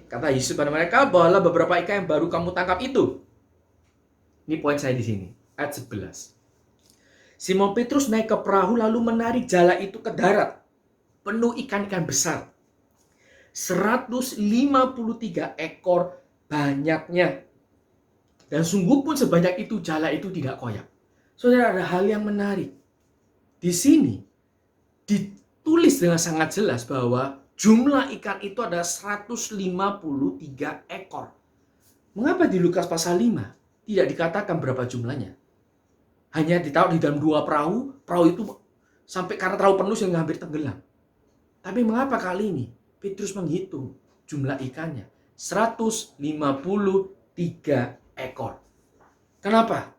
Kata Yesus pada mereka, bawalah beberapa ikan yang baru kamu tangkap itu. Ini poin saya di sini, ayat 11. Simon Petrus naik ke perahu lalu menarik jala itu ke darat, penuh ikan-ikan besar. 153 ekor banyaknya. Dan sungguh pun sebanyak itu jala itu tidak koyak. Saudara, ada hal yang menarik. Di sini ditulis dengan sangat jelas bahwa jumlah ikan itu ada 153 ekor. Mengapa di Lukas pasal 5 tidak dikatakan berapa jumlahnya? Hanya ditaruh di dalam 2 perahu itu sampai karena terlalu penuh sehingga hampir tenggelam. Tapi mengapa kali ini Petrus menghitung jumlah ikannya? 153 ekor. Kenapa?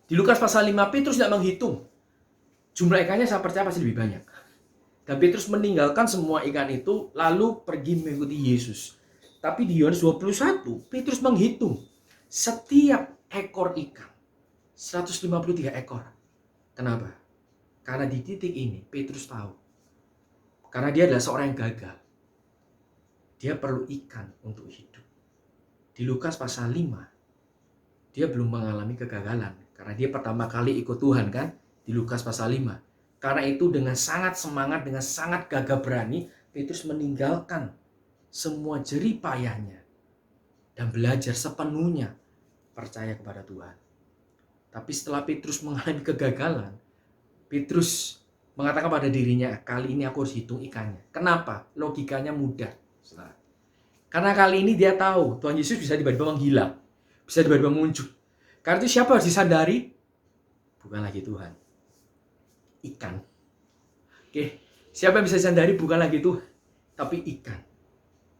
Di Lukas pasal 5 Petrus tidak menghitung. Jumlah ikannya saya percaya pasti lebih banyak. Dan Petrus meninggalkan semua ikan itu lalu pergi mengikuti Yesus. Tapi di Yohanes 21, Petrus menghitung setiap ekor ikan. 153 ekor. Kenapa? Karena di titik ini Petrus tahu. Karena dia adalah seorang yang gagal. Dia perlu ikan untuk hidup. Di Lukas pasal 5, dia belum mengalami kegagalan. Karena dia pertama kali ikut Tuhan kan? Di Lukas pasal 5. Karena itu dengan sangat semangat, dengan sangat gagah berani, Petrus meninggalkan semua jerih payahnya dan belajar sepenuhnya percaya kepada Tuhan. Tapi setelah Petrus mengalami kegagalan, Petrus mengatakan pada dirinya, kali ini aku harus hitung ikannya. Kenapa? Logikanya mudah. Karena kali ini dia tahu Tuhan Yesus bisa tiba-tiba menghilang, bisa tiba-tiba muncul. Karena itu siapa harus disadari? Bukan lagi Tuhan. Ikan. Oke, siapa yang bisa disadari bukan lagi Tuhan, tapi ikan.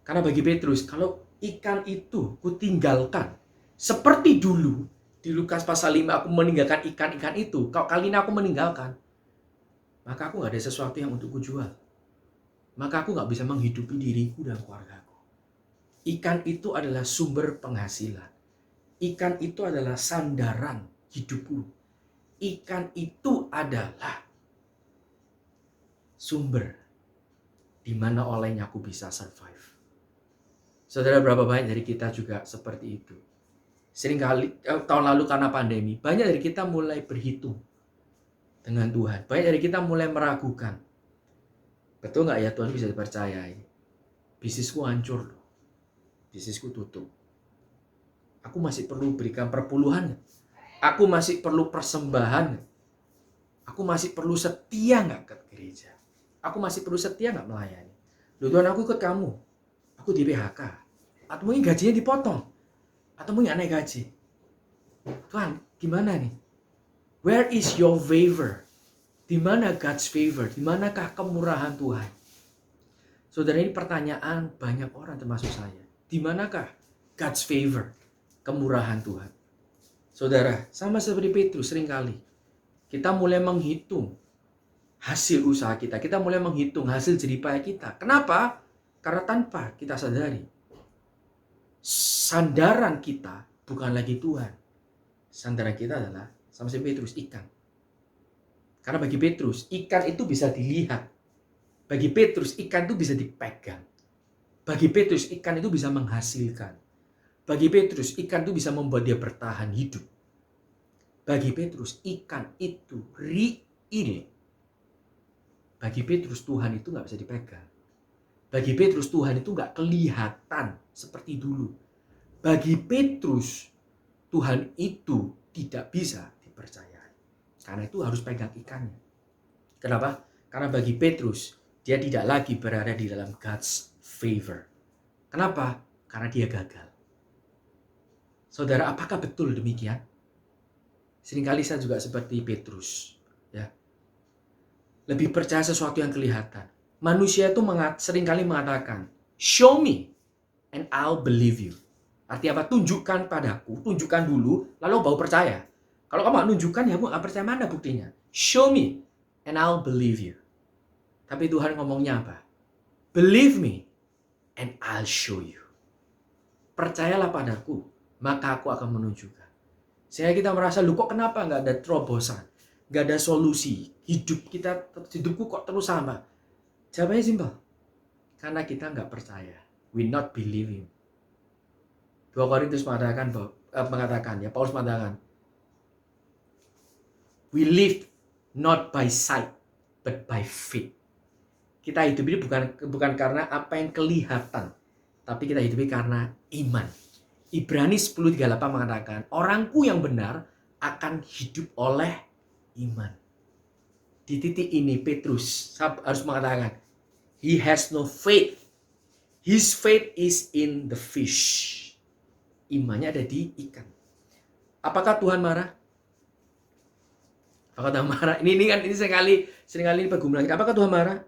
Karena bagi Petrus, kalau ikan itu kutinggalkan, seperti dulu di Lukas pasal 5 aku meninggalkan ikan-ikan itu, kalau kali ini aku meninggalkan, maka aku gak ada sesuatu yang untuk kujual. Maka aku gak bisa menghidupi diriku dan keluargaku. Ikan itu adalah sumber penghasilan. Ikan itu adalah sandaran hidupku. Ikan itu adalah sumber di mana olehnya aku bisa survive. Saudara, berapa banyak dari kita juga seperti itu. Seringkali tahun lalu karena pandemi, banyak dari kita mulai berhitung dengan Tuhan. Banyak dari kita mulai meragukan. Betul nggak ya Tuhan bisa dipercayai? Bisnisku hancur loh. Bisnisku tutup. Aku masih perlu berikan perpuluhan. Aku masih perlu persembahan. Aku masih perlu setia nggak ke gereja? Aku masih perlu setia nggak melayani? Loh Tuhan, aku ikut kamu. Aku di PHK. Atau mungkin gajinya dipotong. Atau mungkin nggak naik gaji. Tuhan, gimana nih? Where is your favor? Di mana God's favor? Di manakah kemurahan Tuhan? Saudara, ini pertanyaan banyak orang termasuk saya. Di manakah God's favor? Kemurahan Tuhan. Saudara, sama seperti Petrus seringkali. Kita mulai menghitung hasil usaha kita. Kita mulai menghitung hasil jeripaya kita. Kenapa? Karena tanpa kita sadari. Sandaran kita bukan lagi Tuhan. Sandaran kita adalah sama seperti Petrus, ikan. Karena bagi Petrus, ikan itu bisa dilihat. Bagi Petrus, ikan itu bisa dipegang. Bagi Petrus, ikan itu bisa menghasilkan. Bagi Petrus, ikan itu bisa membuat dia bertahan hidup. Bagi Petrus, ikan itu real. Bagi Petrus, Tuhan itu nggak bisa dipegang. Bagi Petrus, Tuhan itu nggak kelihatan seperti dulu. Bagi Petrus, Tuhan itu tidak bisa dipercayai. Karena itu harus pegang ikannya. Kenapa? Karena bagi Petrus, dia tidak lagi berada di dalam God's favor. Kenapa? Karena dia gagal. Saudara, apakah betul demikian? Seringkali saya juga seperti Petrus. Ya. Lebih percaya sesuatu yang kelihatan. Manusia itu seringkali mengatakan, show me and I'll believe you. Artinya apa? Tunjukkan padaku, tunjukkan dulu, lalu baru percaya. Kalau kamu nggak nunjukkan, ya kamu nggak percaya. Mana buktinya? Show me and I'll believe you. Tapi Tuhan ngomongnya apa? Believe me and I'll show you. Percayalah padaku, maka aku akan menunjukkan. Sehingga kita merasa, lu kok kenapa nggak ada terobosan? Nggak ada solusi. Hidupku kok terus sama? Jawabannya simpel. Karena kita nggak percaya. We not believe him. 2 Korintus mengatakan, Paulus mengatakan, we live not by sight, but by faith. Kita hidup ini bukan karena apa yang kelihatan, tapi kita hidup ini karena iman. Ibrani 10:38 mengatakan, orangku yang benar akan hidup oleh iman. Di titik ini Petrus harus mengatakan, he has no faith. His faith is in the fish. Imannya ada di ikan. Apakah Tuhan marah? Apakah Tuhan marah? Ini seringkali pergumulan kita. Apakah Tuhan marah?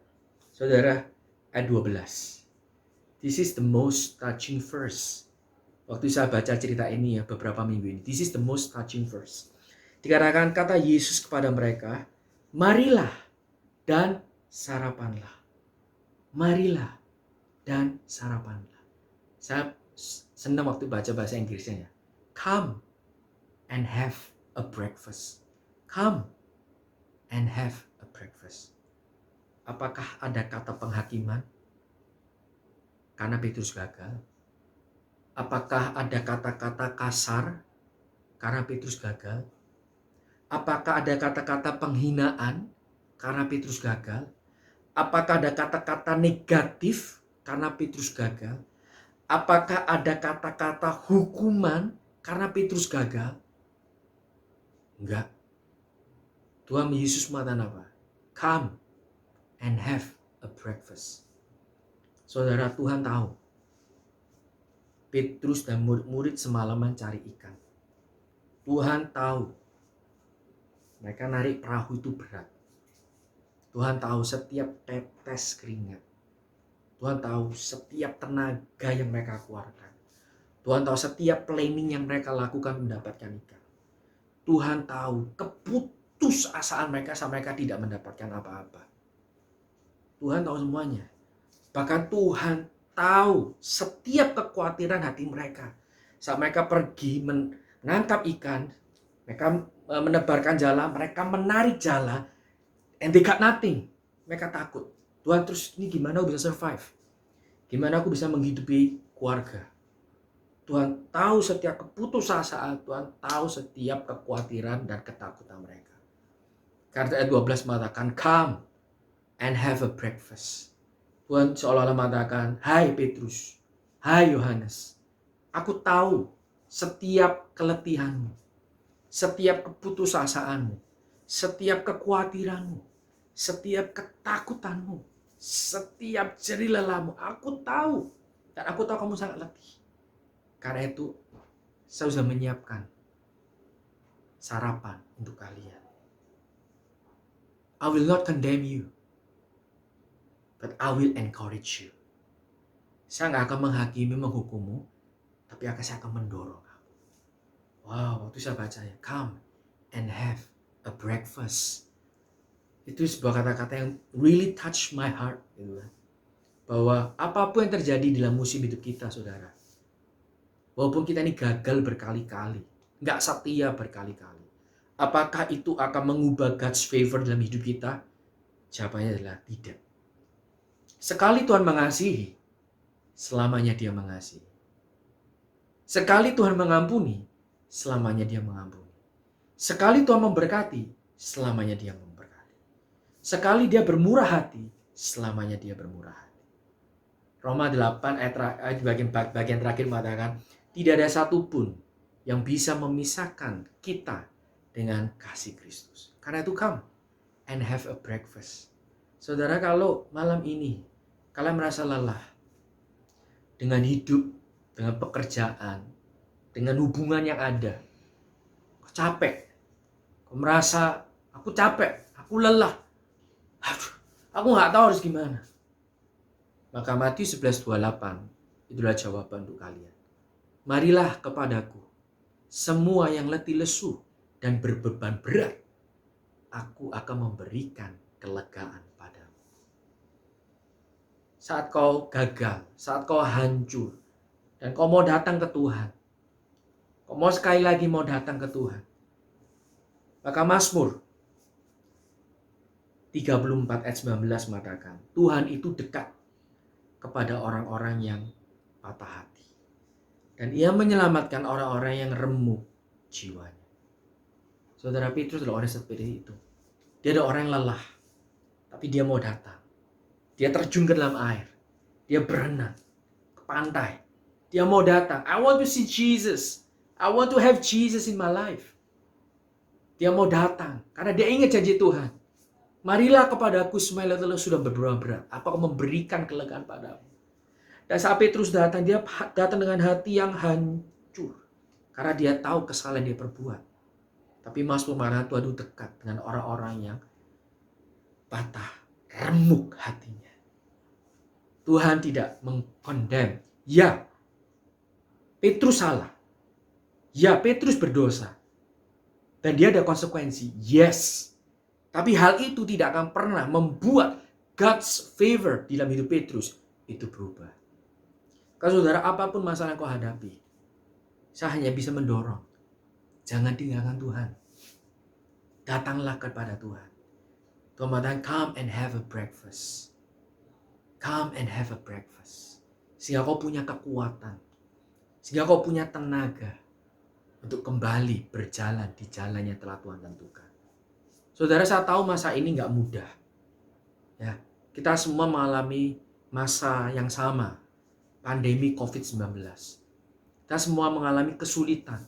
Saudara, ayat 12. This is the most touching verse. Waktu saya baca cerita ini beberapa minggu ini. This is the most touching verse. Dikatakan kata Yesus kepada mereka, marilah dan sarapanlah. Marilah dan sarapanlah. Saya senang waktu baca bahasa Inggrisnya. Come and have a breakfast. Come and have a breakfast. Apakah ada kata penghakiman? Karena Petrus gagal. Apakah ada kata-kata kasar? Karena Petrus gagal. Apakah ada kata-kata penghinaan? Karena Petrus gagal. Apakah ada kata-kata negatif? Karena Petrus gagal. Apakah ada kata-kata hukuman karena Petrus gagal? Enggak. Tuhan Yesus mengatakan apa? Come and have a breakfast. Saudara, Tuhan tahu Petrus dan murid-murid semalaman cari ikan. Tuhan tahu mereka narik perahu itu berat. Tuhan tahu setiap tetes keringat. Tuhan tahu setiap tenaga yang mereka keluarkan. Tuhan tahu setiap planning yang mereka lakukan mendapatkan ikan. Tuhan tahu keputusasaan mereka sampai mereka tidak mendapatkan apa-apa. Tuhan tahu semuanya. Bahkan Tuhan tahu setiap kekhawatiran hati mereka. Saat mereka pergi menangkap ikan, mereka menebarkan jala, mereka menarik jala, and they got nothing. Mereka takut. Tuhan, terus ini gimana aku bisa survive? Gimana aku bisa menghidupi keluarga? Tuhan tahu setiap keputusasaan, Tuhan tahu setiap kekhawatiran dan ketakutan mereka. Karena ayat 12 mengatakan, come and have a breakfast. Tuhan seolah-olah mengatakan, hai Petrus, hai Yohanes, aku tahu setiap keletihanmu, setiap keputusasaanmu, setiap kekhawatiranmu, setiap ketakutanmu, setiap jerih lelahmu. Aku tahu, dan aku tahu kamu sangat letih. Karena itu, saya sudah menyiapkan sarapan untuk kalian. I will not condemn you, but I will encourage you. Saya nggak akan menghakimi, menghukummu, tapi saya akan mendorong kamu. Wow, waktu saya baca ya, come and have a breakfast. Itu sebuah kata-kata yang really touch my heart. Gitu kan. Bahwa apapun yang terjadi dalam musim hidup kita, saudara. Walaupun kita ini gagal berkali-kali, nggak setia berkali-kali. Apakah itu akan mengubah God's favor dalam hidup kita? Jawabannya adalah tidak. Sekali Tuhan mengasihi, selamanya Dia mengasihi. Sekali Tuhan mengampuni, selamanya Dia mengampuni. Sekali Tuhan memberkati, selamanya Dia memberkati. Sekali Dia bermurah hati, selamanya Dia bermurah hati. Roma 8 ayat bagian terakhir mengatakan, tidak ada satupun yang bisa memisahkan kita dengan kasih Kristus. Karena itu come and have a breakfast. Saudara, kalau malam ini kalian merasa lelah dengan hidup, dengan pekerjaan, dengan hubungan yang ada, kau capek, kau merasa aku capek, aku lelah, aku nggak tahu harus gimana. Maka Matius 11:28 itulah jawaban untuk kalian. Marilah kepadaku, semua yang letih lesu dan berbeban berat, aku akan memberikan kelegaan padamu. Saat kau gagal, saat kau hancur, dan kau mau datang ke Tuhan, kau mau sekali lagi mau datang ke Tuhan, maka Mazmur 34 ayat 19 mengatakan, Tuhan itu dekat kepada orang-orang yang patah hati, dan Ia menyelamatkan orang-orang yang remuk jiwanya. Saudara, Petrus adalah orang seperti itu. Dia adalah orang yang lelah, tapi dia mau datang. Dia terjun ke dalam air. Dia berenang ke pantai. Dia mau datang. I want to see Jesus. I want to have Jesus in my life. Dia mau datang karena dia ingat janji Tuhan. Marilah kepadaku semua yang letih sudah berbeban berat. Aku akan memberikan kelegaan padamu. Dan saat Petrus datang, dia datang dengan hati yang hancur. Karena dia tahu kesalahan yang dia perbuat. Tapi Mazmur mengatakan Tuhan itu dekat dengan orang-orang yang patah, remuk hatinya. Tuhan tidak mengkondem. Ya, Petrus salah. Ya, Petrus berdosa. Dan dia ada konsekuensi. Yes. Tapi hal itu tidak akan pernah membuat God's favor di dalam hidup Petrus itu berubah. Kalau saudara, apapun masalah yang kau hadapi, saya hanya bisa mendorong. Jangan tinggalkan Tuhan. Datanglah kepada Tuhan. Tuhan mengatakan, come and have a breakfast. Come and have a breakfast. Sehingga kau punya kekuatan. Sehingga kau punya tenaga untuk kembali berjalan di jalan yang telah Tuhan tentukan. Saudara, saya tahu masa ini nggak mudah. Ya, kita semua mengalami masa yang sama. Pandemi COVID-19. Kita semua mengalami kesulitan.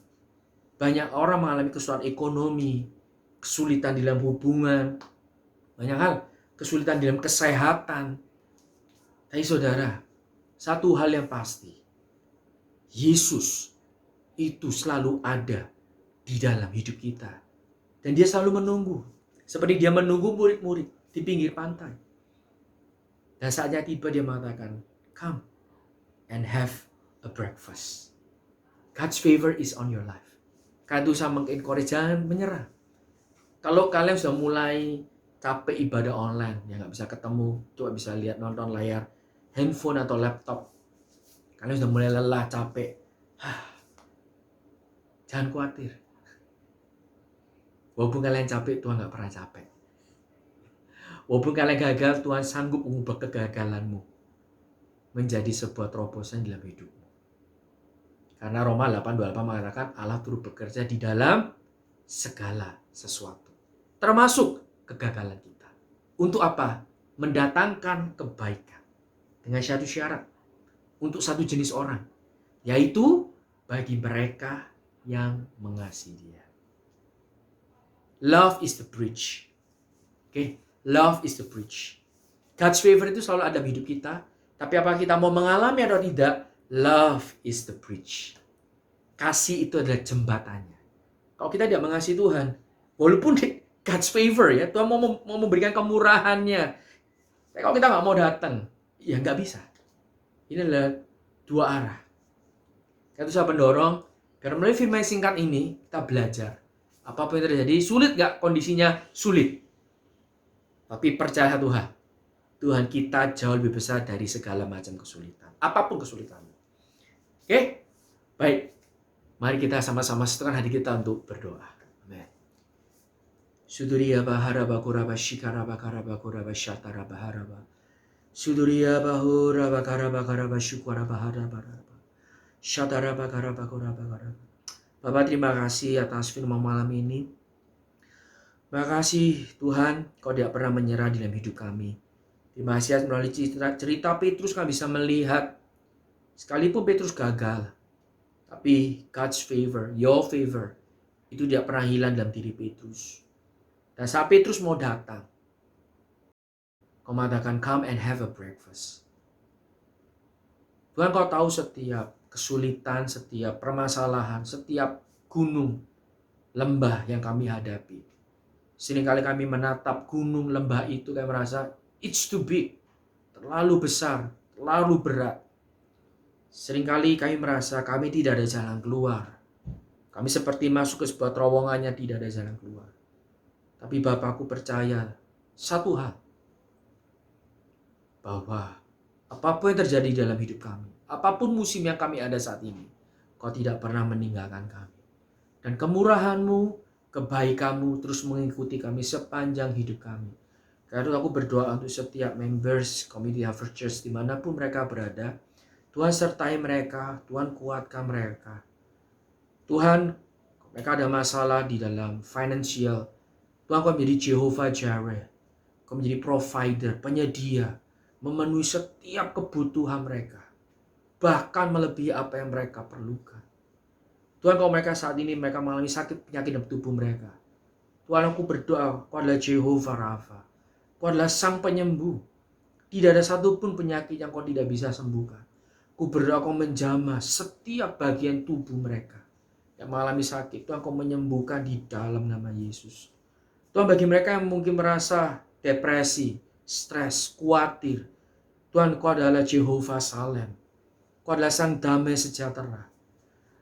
Banyak orang mengalami kesulitan ekonomi, kesulitan dalam hubungan, banyak hal, kesulitan dalam kesehatan. Tapi saudara, satu hal yang pasti, Yesus itu selalu ada di dalam hidup kita. Dan dia selalu menunggu, seperti dia menunggu murid-murid di pinggir pantai. Dan saatnya tiba dia mengatakan, come and have a breakfast. God's favor is on your life. Karena itu saya mengencourage, jangan menyerah. Kalau kalian sudah mulai capek ibadah online, ya nggak bisa ketemu, coba bisa lihat nonton layar handphone atau laptop. kalian sudah mulai lelah, capek, jangan khawatir. Walaupun kalian capek, Tuhan gak pernah capek. Walaupun kalian gagal, Tuhan sanggup mengubah kegagalanmu menjadi sebuah terobosan dalam hidupmu. Karena Roma 8:28 mengatakan Allah turut bekerja di dalam segala sesuatu, termasuk kegagalan kita. Untuk apa? Mendatangkan kebaikan. Dengan satu syarat, untuk satu jenis orang, yaitu bagi mereka yang mengasihi Dia. Love is the bridge. Oke, love is the bridge. God's favor itu selalu ada di hidup kita, tapi apakah kita mau mengalami atau tidak? Love is the bridge. Kasih itu adalah jembatannya. Kalau kita tidak mengasihi Tuhan, walaupun God's favor ya, Tuhan mau memberikan kemurahannya, tapi kalau kita nggak mau datang, ya nggak bisa. Ini adalah dua arah. Itu saya pendorong, biar melalui firman singkat ini, kita belajar. Apapun yang terjadi, sulit nggak kondisinya? Sulit. Tapi percaya Tuhan, Tuhan kita jauh lebih besar dari segala macam kesulitan. Apapun kesulitanmu. Oke? Baik. Mari kita sama-sama setengah hati kita untuk berdoa. Amin. Suduriya baharaba kuraba shikaraba karaba kuraba shatara baharaba. Suduriya bahura bakaraba karaba syukuraba haraba. Shatara bakaraba kuraba karaba. Bapak, terima kasih atas firman malam ini. Terima kasih Tuhan, Kau tidak pernah menyerah dalam hidup kami. Terima kasih melalui cerita Petrus kami bisa melihat, sekalipun Petrus gagal, tapi God's favor, your favor, itu tidak pernah hilang dalam diri Petrus. Dan saat Petrus mau datang, Kau mengatakan, come and have a breakfast. Tuhan, Kau tahu setiap kesulitan, setiap permasalahan, setiap gunung, lembah yang kami hadapi. Seringkali kami menatap gunung, lembah itu, kami merasa it's too big, terlalu besar, terlalu berat. Seringkali kami merasa kami tidak ada jalan keluar. Kami seperti masuk ke sebuah terowongan yang tidak ada jalan keluar. Tapi Bapakku percaya satu hal, bahwa apapun yang terjadi dalam hidup kami, apapun musim yang kami ada saat ini, Kau tidak pernah meninggalkan kami. Dan kemurahan-Mu, kebaikan-Mu terus mengikuti kami sepanjang hidup kami. Karena aku berdoa untuk setiap members Community Harvest Church dimanapun mereka berada. Tuhan sertai mereka, Tuhan kuatkan mereka. Tuhan, mereka ada masalah di dalam financial. Tuhan, Kau menjadi Jehovah Jireh. Kau menjadi provider, penyedia, memenuhi setiap kebutuhan mereka. Bahkan melebihi apa yang mereka perlukan. Tuhan, kalau mereka saat ini mereka mengalami sakit penyakit dalam tubuh mereka, Tuhan, aku berdoa, Kau adalah Jehovah Rafa. Kau adalah sang penyembuh. Tidak ada satupun penyakit yang Kau tidak bisa sembuhkan. Ku berdoa Kau menjamah setiap bagian tubuh mereka yang mengalami sakit. Tuhan, Kau menyembuhkan di dalam nama Yesus. Tuhan, bagi mereka yang mungkin merasa depresi, stres, khawatir, Tuhan, Kau adalah Jehovah Salem. Kau adalah sang damai sejahtera.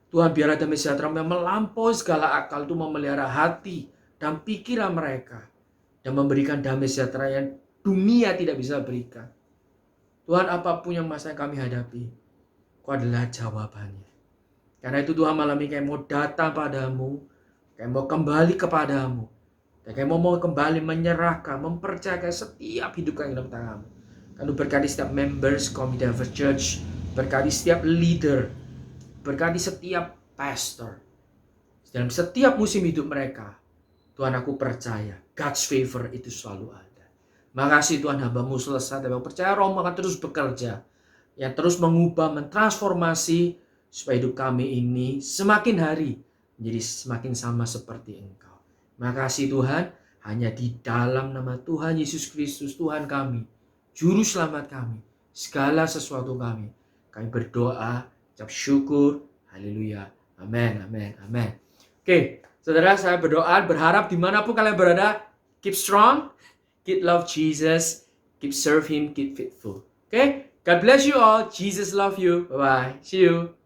Tuhan, biarlah damai sejahtera yang melampaui segala akal itu memelihara hati dan pikiran mereka dan memberikan damai sejahtera yang dunia tidak bisa berikan. Tuhan, apapun yang masa yang kami hadapi, Kau adalah jawabannya. Karena itu Tuhan, malam ini kami mau datang padamu, kami mau kembali kepadamu, dan kami mau kembali menyerahkan, mempercayakan setiap hidup kami dalam tangan-Mu. Kami berkati setiap members Community Harvest Church, berkati setiap leader, berkati setiap pastor. Dalam setiap musim hidup mereka, Tuhan, aku percaya God's favor itu selalu ada. Makasih Tuhan, hamba-Mu selesai, dan aku percaya Roh akan terus bekerja, yang terus mengubah, mentransformasi, supaya hidup kami ini semakin hari menjadi semakin sama seperti Engkau. Makasih Tuhan, hanya di dalam nama Tuhan Yesus Kristus, Tuhan kami, Juru Selamat kami, segala sesuatu kami berdoa, ucap syukur, haleluya, amin, amin, amin. Oke, saudara, saya berdoa, berharap dimanapun kalian berada, keep strong, keep love Jesus, keep serve Him, keep faithful. Oke, God bless you all. Jesus love you. Bye-bye. See you.